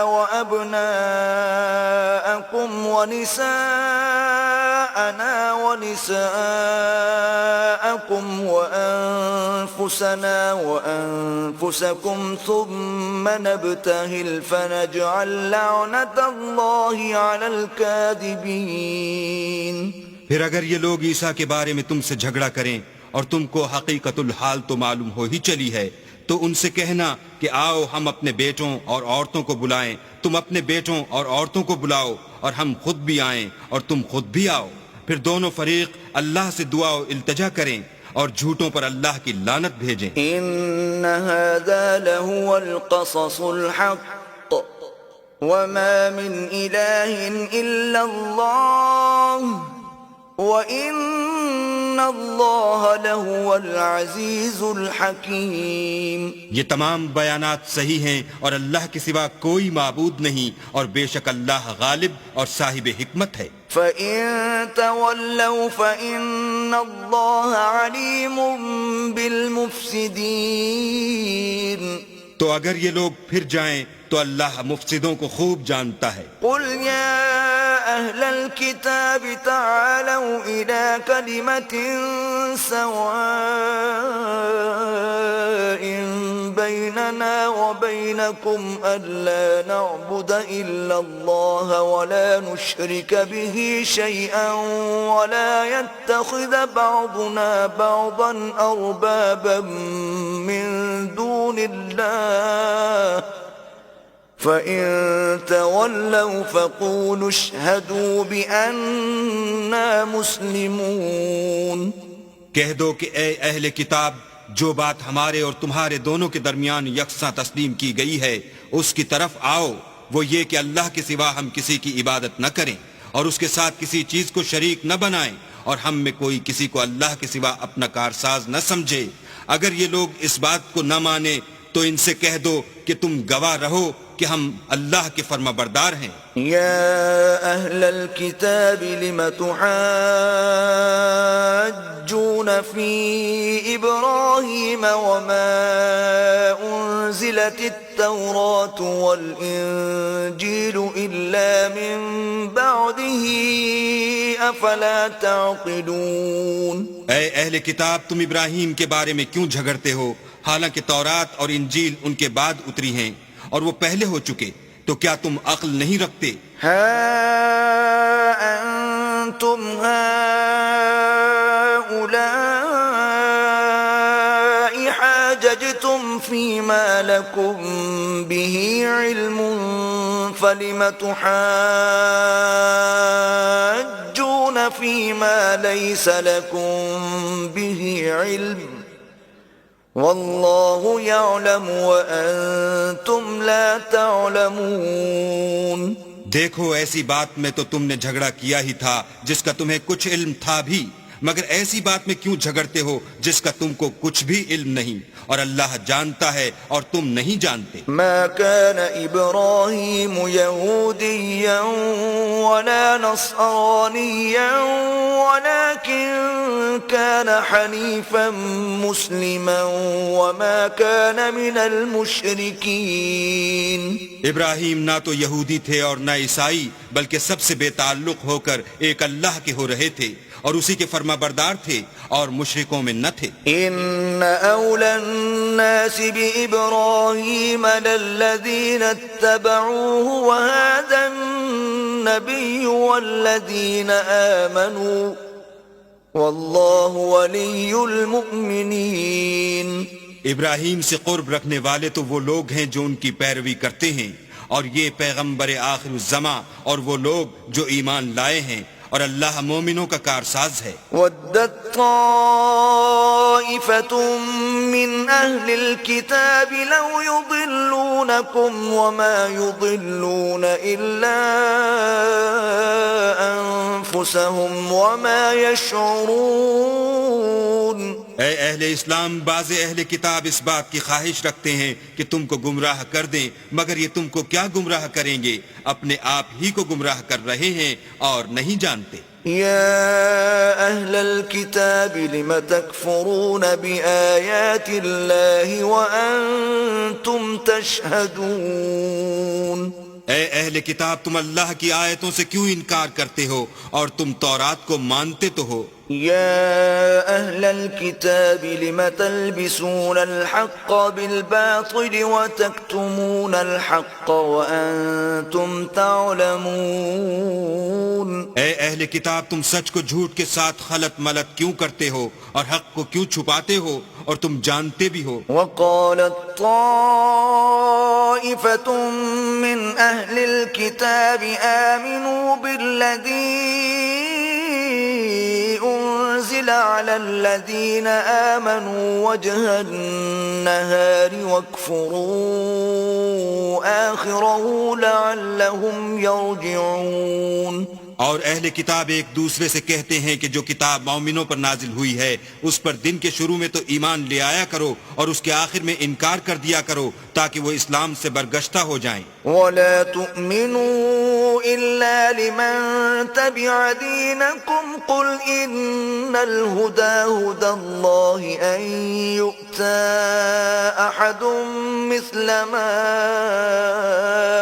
وأبناءكم ونساءنا ونساءكم وأنفسنا وأنفسكم ثم نبتهل فنجعل لعنة الله على الكاذبين۔ پھر اگر یہ لوگ عیسیٰ کے بارے میں تم سے جھگڑا کریں اور تم کو حقیقت الحال تو معلوم ہو ہی چلی ہے، تو ان سے کہنا کہ آؤ ہم اپنے بیٹوں اور عورتوں کو بلائیں، تم اپنے بیٹوں اور عورتوں کو بلاؤ اور ہم خود بھی آئیں اور تم خود بھی آؤ، پھر دونوں فریق اللہ سے دعا و التجا کریں اور جھوٹوں پر اللہ کی لعنت بھیجیں۔ إن هذا لهو القصص الحق وما من إله إلا الله وإن الله لهو العزيز الحكيم۔ یہ تمام بیانات صحیح ہیں اور اللہ کے سوا کوئی معبود نہیں، اور بے شک اللہ غالب اور صاحب حکمت ہے۔ فَإِن تَوَلَّوْا فَإِنَّ اللَّهَ عَلِيمٌ بِالْمُفْسِدِينَ۔ تو اگر یہ لوگ پھر جائیں تو اللہ مفسدوں کو خوب جانتا ہے۔ قُلْ يَا أَهْلَ الْكِتَابِ تَعَالَوْا إِلَى كَلِمَةٍ سَوَاءٍ بَيْنَنَا وَبَيْنَكُمْ أَلَّا نَعْبُدَ إِلَّا اللَّهَ وَلَا نُشْرِكَ بِهِ شَيْئًا وَلَا يَتَّخِذَ بَعْضُنَا بَعْضًا أَرْبَابًا مِّن دُونِ اللَّهِ فَإِن تَوَلَّوْا فَقُولُوا اشْهَدُوا بِأَنَّا مُسْلِمُونَ۔ کہہ دو کہ اے اہل کتاب، جو بات ہمارے اور تمہارے دونوں کے درمیان یکساں تسلیم کی گئی ہے اس کی طرف آؤ، وہ یہ کہ اللہ کے سوا ہم کسی کی عبادت نہ کریں اور اس کے ساتھ کسی چیز کو شریک نہ بنائیں، اور ہم میں کوئی کسی کو اللہ کے سوا اپنا کارساز نہ سمجھے۔ اگر یہ لوگ اس بات کو نہ مانے تو ان سے کہہ دو کہ تم گواہ رہو کہ ہم اللہ کے فرما بردار ہیں۔ يا أهل الكتاب لم تحاجون في إبراهيم وما أنزلت التوراة والإنجيل إلا من بعده أفلا تعقلون۔ اے اہل کتاب، تم ابراہیم کے بارے میں کیوں جھگڑتے ہو، حالانکہ تورات اور انجیل ان کے بعد اتری ہیں اور وہ پہلے ہو چکے، تو کیا تم عقل نہیں رکھتے؟ ها أنتم هؤلاء حاججتم فيما لكم به علم فلم تحاجون فيما ليس لكم به علم واللہ یعلم وانتم لا تعلمون۔ دیکھو، ایسی بات میں تو تم نے جھگڑا کیا ہی تھا جس کا تمہیں کچھ علم تھا بھی، مگر ایسی بات میں کیوں جھگڑتے ہو جس کا تم کو کچھ بھی علم نہیں، اور اللہ جانتا ہے اور تم نہیں جانتے۔ ما كان ابراہیم یہودیا ولا نصرانیا ولكن كان حنیفا مسلما وما كان من المشرکین۔ ابراہیم نہ تو یہودی تھے اور نہ عیسائی، بلکہ سب سے بے تعلق ہو کر ایک اللہ کے ہو رہے تھے اور اسی کے فرما بردار تھے اور مشرکوں میں نہ تھے۔ ان اولا الناس بابراہیم للذین اتبعوه وهذا النبی والذین آمنوا واللہ ولی المؤمنین۔ ابراہیم سے قرب رکھنے والے تو وہ لوگ ہیں جو ان کی پیروی کرتے ہیں، اور یہ پیغمبر آخر الزماں اور وہ لوگ جو ایمان لائے ہیں، اور اللہ مومنوں کا کارساز ہے۔ ودت طائفة من أهل الكتاب لو يضلونكم وما يضلون إلا أنفسهم وما يشعرون۔ اے اہل اسلام، بعض اہل کتاب اس بات کی خواہش رکھتے ہیں کہ تم کو گمراہ کر دیں، مگر یہ تم کو کیا گمراہ کریں گے، اپنے آپ ہی کو گمراہ کر رہے ہیں اور نہیں جانتے۔ يا أهل الكتاب لم تكفرون بآيات الله وأنتم تشهدون۔ اے اہل کتاب تم اللہ کی آیتوں سے کیوں انکار کرتے ہو اور تم تورات کو مانتے تو ہو؟ يا أهل الكتاب لم تلبسون الحق بالباطل وتكتمون الحق وأنتم تعلمون اے اہل کتاب تم سچ کو جھوٹ کے ساتھ خلط ملط کیوں کرتے ہو اور حق کو کیوں چھپاتے ہو اور تم جانتے بھی ہو؟ وقالت طائفة من أهل الكتاب آمنوا بالذي أنزل على الذين آمنوا وجه النهار واكفروا آخره لعلهم يرجعون. اور اہل کتاب ایک دوسرے سے کہتے ہیں کہ جو کتاب مومنوں پر نازل ہوئی ہے اس پر دن کے شروع میں تو ایمان لے آیا کرو اور اس کے آخر میں انکار کر دیا کرو تاکہ وہ اسلام سے برگشتہ ہو جائیں. ولا تؤمنوا إلا لمن تبع دينكم قل إن الهدى هدى الله أن يؤتى أحد مثل ما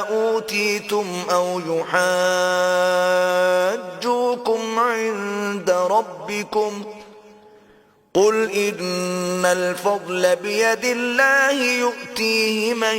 أوتيتم أو يحاجوكم عند ربكم قل إن الفضل بيد الله يؤتيه من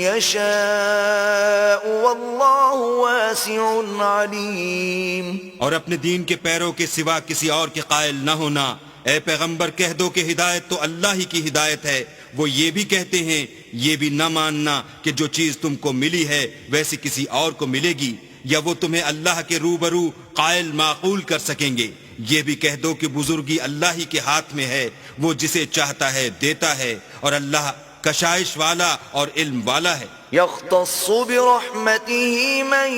يشاء والله واسع عليم. اور اپنے دین کے پیروں کے سوا کسی اور کے قائل نہ ہونا. اے پیغمبر کہہ دو کہ ہدایت تو اللہ ہی کی ہدایت ہے. وہ یہ بھی کہتے ہیں یہ بھی نہ ماننا کہ جو چیز تم کو ملی ہے ویسی کسی اور کو ملے گی یا وہ تمہیں اللہ کے روبرو قائل معقول کر سکیں گے. یہ بھی کہہ دو کہ بزرگی اللہ ہی کے ہاتھ میں ہے. وہ جسے چاہتا ہے دیتا ہے اور اللہ کشائش والا اور علم والا ہے. يختص برحمته من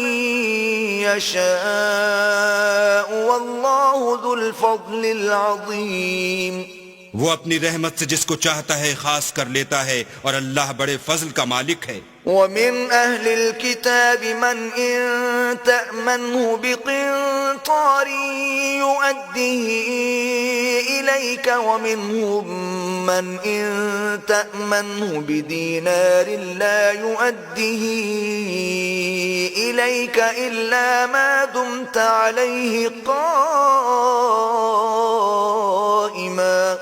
يشاء والله ذو الفضل العظيم. وہ اپنی رحمت سے جس کو چاہتا ہے خاص کر لیتا ہے اور اللہ بڑے فضل کا مالک ہے. ومن أهل الكتاب من إن تأمنه بقنطار يؤديه إليك ومنهم من إن تأمنه بدينار لا يؤديه إليك إلا ما دمت عليه قائما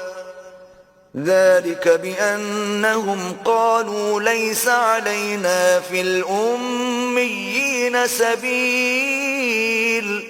ذلك بأنهم قالوا ليس علينا في الأميين سبيل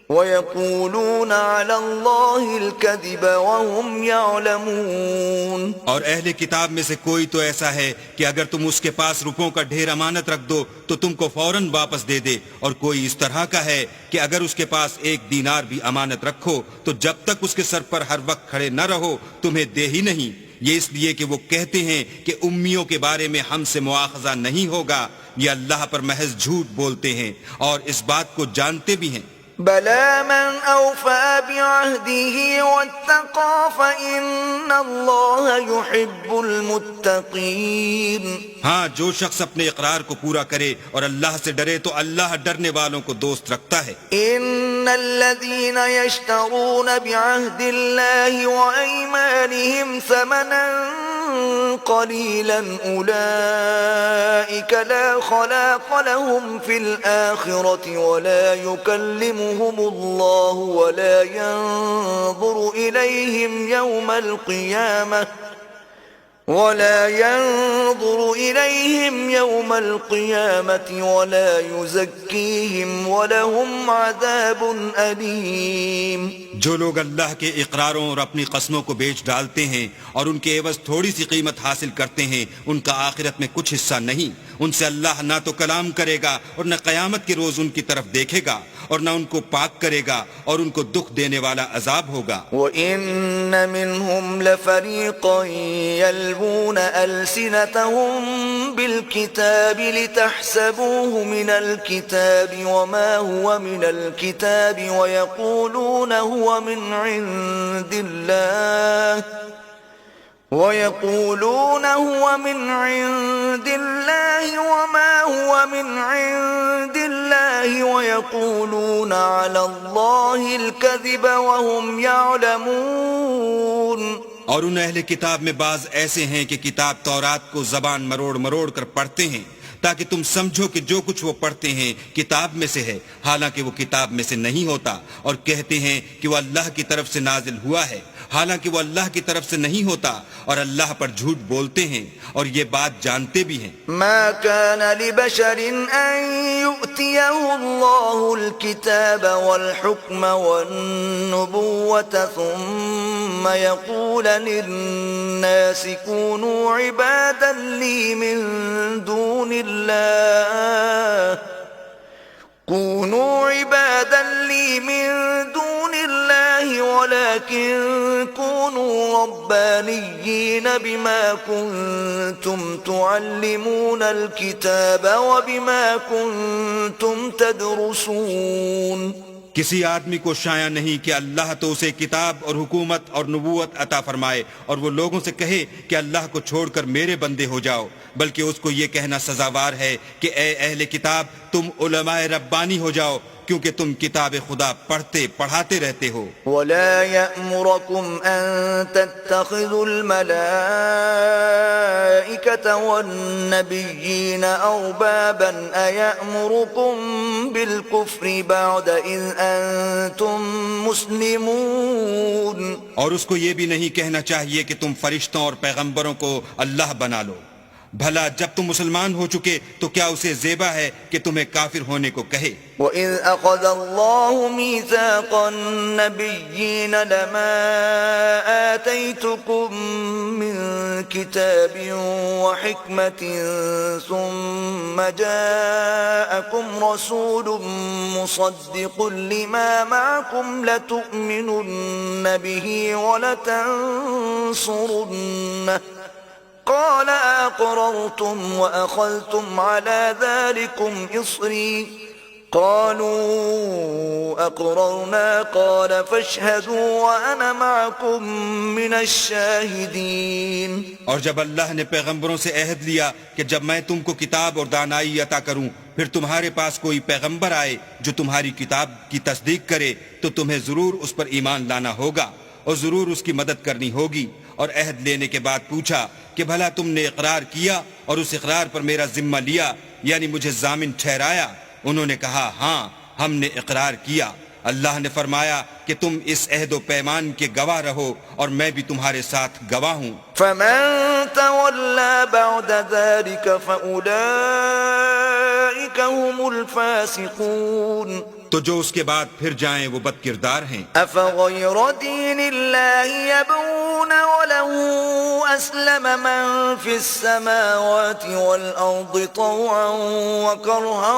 ويقولون على الله الكذب وهم يعلمون. اور اہل کتاب میں سے کوئی تو ایسا ہے کہ اگر تم اس کے پاس روپوں کا ڈھیر امانت رکھ دو تو تم کو فوراً واپس دے دے، اور کوئی اس طرح کا ہے کہ اگر اس کے پاس 1 دینار بھی امانت رکھو تو جب تک اس کے سر پر ہر وقت کھڑے نہ رہو تمہیں دے ہی نہیں. یہ اس لیے کہ وہ کہتے ہیں کہ امیوں کے بارے میں ہم سے مواخذہ نہیں ہوگا. یہ اللہ پر محض جھوٹ بولتے ہیں اور اس بات کو جانتے بھی ہیں. بلى من أوفى بعهده واتقى فإن الله يحب المتقين. ہاں جو شخص اپنے اقرار کو پورا کرے اور اللہ سے ڈرے تو اللہ ڈرنے والوں کو دوست رکھتا ہے. إن الذين يشترون بعهد الله وأيمانهم ثمنا قليلا أولئك لا خلاق لهم في الآخرة ولا يكلمهم الله ولا ينظر إليهم يوم القيامة ولا يزكيهم ولهم عذاب أليم. جو لوگ اللہ کے اقراروں اور اپنی قسموں کو بیچ ڈالتے ہیں اور ان کے عوض تھوڑی سی قیمت حاصل کرتے ہیں ان کا آخرت میں کچھ حصہ نہیں. ان سے اللہ نہ تو کلام کرے گا اور نہ قیامت کے روز ان کی طرف دیکھے گا اور نہ ان کو پاک کرے گا اور ان کو دکھ دینے والا عذاب ہوگا. وَإِنَّ مِنْهُمْ لَفَرِيقًا يَلْوُونَ أَلْسِنَتَهُمْ بِالْكِتَابِ لِتَحْسَبُوهُ مِنَ الْكِتَابِ وَمَا هُوَ مِنَ الْكِتَابِ وَيَقُولُونَ هُوَ مِنْ عِنْدِ اللَّهِ وما هو من عند الله ويقولون على الله الكذب وهم يعلمون. اور ان اہل کتاب میں بعض ایسے ہیں کہ کتاب تورات کو زبان مروڑ مروڑ کر پڑھتے ہیں تاکہ تم سمجھو کہ جو کچھ وہ پڑھتے ہیں کتاب میں سے ہے، حالانکہ وہ کتاب میں سے نہیں ہوتا، اور کہتے ہیں کہ وہ اللہ کی طرف سے نازل ہوا ہے، حالانکہ وہ اللہ کی طرف سے نہیں ہوتا، اور اللہ پر جھوٹ بولتے ہیں اور یہ بات جانتے بھی ہیں۔ ما كان لبشر أن يؤتيه الله الكتاب والحكم والنبوة ثم يقول للناس كونوا عبادا لي من دون الله ولكن كونوا ربانيين بما كنتم تعلمون الكتاب وبما كنتم تدرسون۔ کسی آدمی کو شایع نہیں کہ اللہ تو اسے کتاب اور حکومت اور نبوت عطا فرمائے اور وہ لوگوں سے کہے کہ اللہ کو چھوڑ کر میرے بندے ہو جاؤ، بلکہ اس کو یہ کہنا سزاوار ہے کہ اے اہل کتاب تم علماء ربانی ہو جاؤ، کیونکہ تم کتاب خدا پڑھتے پڑھاتے رہتے ہو۔ ولا يأمركم أن تتخذوا الملائكة والنبيين أربابا أيأمركم بالكفر بعد إذ أنتم مسلمون۔ اور اس کو یہ بھی نہیں کہنا چاہیے کہ تم فرشتوں اور پیغمبروں کو اللہ بنا لو، بھلا جب تم مسلمان ہو چکے تو کیا اسے زیبا ہے کہ تمہیں کافر ہونے کو کہے۔ وَإِذْ أَخَذَ اللَّهُ مِيثَاقَ النَّبِيِّينَ لَمَا آتَيْتُكُم مِّن كِتَابٍ وَحِكْمَةٍ ثُمَّ جَاءَكُمْ رَسُولٌ مُّصَدِّقٌ لِّمَا مَعَكُمْ لَتُؤْمِنُنَّ بِهِ وَلَتَنصُرُنَّهُ قال أقررتم وأخذتم على ذلكم إصري قالوا أقررنا قال فاشهدوا وأنا معكم من الشاهدين۔ اور جب اللہ نے پیغمبروں سے عہد لیا کہ جب میں تم کو کتاب اور دانائی عطا کروں پھر تمہارے پاس کوئی پیغمبر آئے جو تمہاری کتاب کی تصدیق کرے تو تمہیں ضرور اس پر ایمان لانا ہوگا اور ضرور اس کی مدد کرنی ہوگی۔ اور عہد لینے کے بعد پوچھا کہ بھلا تم نے اقرار کیا اور اس اقرار پر میرا ذمہ لیا، یعنی مجھے ضامن ٹھہرایا؟ انہوں نے کہا ہاں ہم نے اقرار کیا۔ اللہ نے فرمایا کہ تم اس عہد و پیمان کے گواہ رہو اور میں بھی تمہارے ساتھ گواہ ہوں۔ فمن تولى بعد ذلك فأولئك هم الفاسقون۔ تو جو اس کے بعد پھر جائیں وہ بد کردار ہیں۔ أفغير دين الله يبغون وله أسلم من في السماوات والأرض طوعا وكرها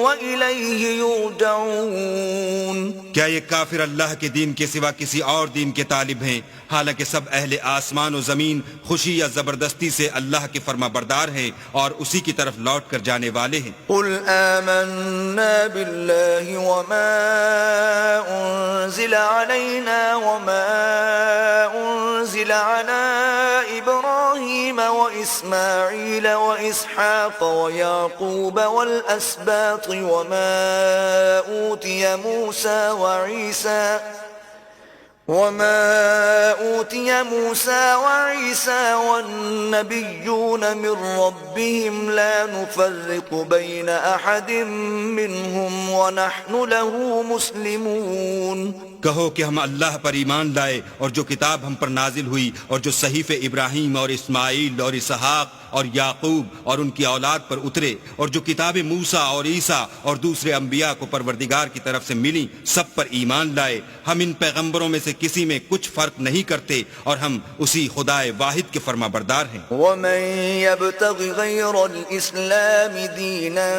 وإليه يرجعون۔ کیا یہ کافر اللہ کے دین کے سوا کسی اور دین کے طالب ہیں، حالانکہ سب اہل آسمان و زمین خوشی یا زبردستی سے اللہ کے فرما بردار ہیں اور اسی کی طرف لوٹ کر جانے والے ہیں۔ قل آمنا بالله وما أنزل علينا وما أنزل على إبراهيم وإسماعيل وإسحاق ويعقوب والأسباط وما أوتي موسى وعيسى والنبيون من ربهم لا نفرق بين أحد منهم ونحن له مسلمون۔ کہو کہ ہم اللہ پر ایمان لائے اور جو کتاب ہم پر نازل ہوئی اور جو صحیفے ابراہیم اور اسماعیل اور اسحاق اور یعقوب اور ان کی اولاد پر اترے اور جو کتاب موسیٰ اور عیسیٰ اور دوسرے انبیاء کو پروردگار کی طرف سے ملی سب پر ایمان لائے۔ ہم ان پیغمبروں میں سے کسی میں کچھ فرق نہیں کرتے اور ہم اسی خدائے واحد کے فرما بردار ہیں۔ ومن يبتغ غير الإسلام دينا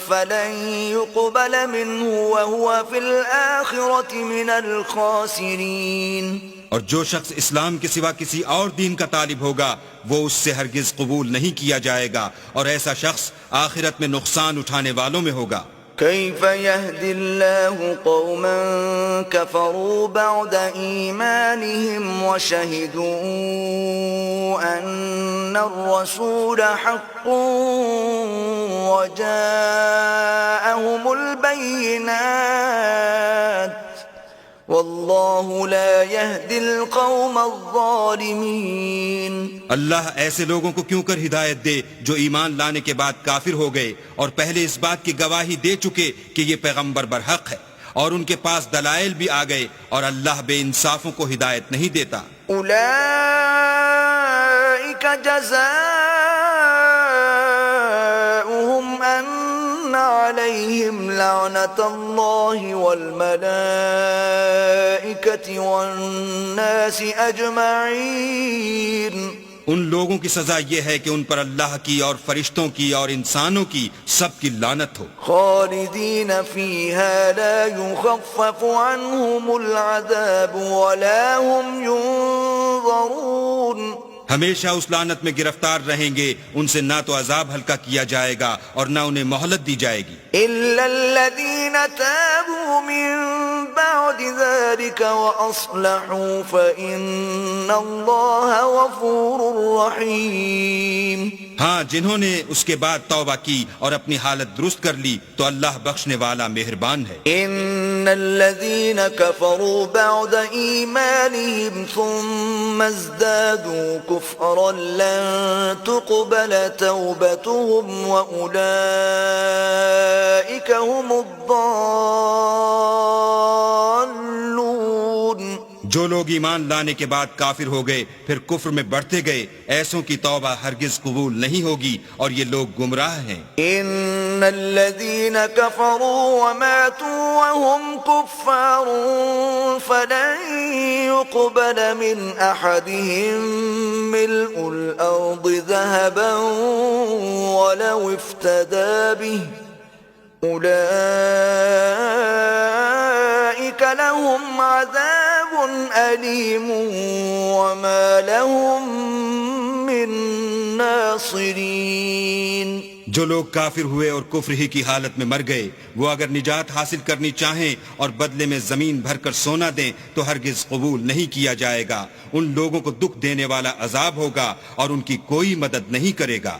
فلن يقبل منه وهو في الآخرة من الخاسرين۔ اور جو شخص اسلام کے سوا کسی اور دین کا طالب ہوگا وہ اس سے ہرگز قبول نہیں کیا جائے گا اور ایسا شخص آخرت میں نقصان اٹھانے والوں میں ہوگا۔ كيف يهدي الله قوما كفروا بعد إيمانهم وشهدوا أن الرسول حق وجاءهم البينات والله لا يهدي القوم الظالمين. اللہ ایسے لوگوں کو کیوں کر ہدایت دے جو ایمان لانے کے بعد کافر ہو گئے اور پہلے اس بات کی گواہی دے چکے کہ یہ پیغمبر برحق ہے اور ان کے پاس دلائل بھی آ گئے، اور اللہ بے انصافوں کو ہدایت نہیں دیتا. أولئك جزاؤهم أن عليهم لعنة الله والملائكة والناس أجمعين. ان لوگوں کی سزا یہ ہے کہ ان پر اللہ کی اور فرشتوں کی اور انسانوں کی سب کی لعنت ہو. خالدين فيها لا يخفف عنهم العذاب ولا هم ينظرون. ہمیشہ اس لعنت میں گرفتار رہیں گے، ان سے نہ تو عذاب ہلکا کیا جائے گا اور نہ انہیں مہلت دی جائے گی. إلا الذين تابوا من بعد ذلك وأصلحوا فإن الله غفور رحيم. ہاں، جنہوں نے اس کے بعد توبہ کی اور اپنی حالت درست کر لی تو اللہ بخشنے والا مہربان ہے. إن الذين كفروا بعد إيمانهم ثم ازدادوا كفرا لن تقبل توبتهم وأولئك هم الضالون. جو لوگ ایمان لانے کے بعد کافر ہو گئے پھر کفر میں بڑھتے گئے، ایسوں کی توبہ ہرگز قبول نہیں ہوگی اور یہ لوگ گمراہ ہیں. إن الذين كفروا وماتوا وهم كفار فلن يقبل من أحدهم ملء الأرض ذهبا ولو افتدى به أولئك لهم عذاب أليم وما لهم من ناصرين. جو لوگ کافر ہوئے اور کفر ہی کی حالت میں مر گئے، وہ اگر نجات حاصل کرنی چاہیں اور بدلے میں زمین بھر کر سونا دیں تو ہرگز قبول نہیں کیا جائے گا. ان لوگوں کو دکھ دینے والا عذاب ہوگا اور ان کی کوئی مدد نہیں کرے گا.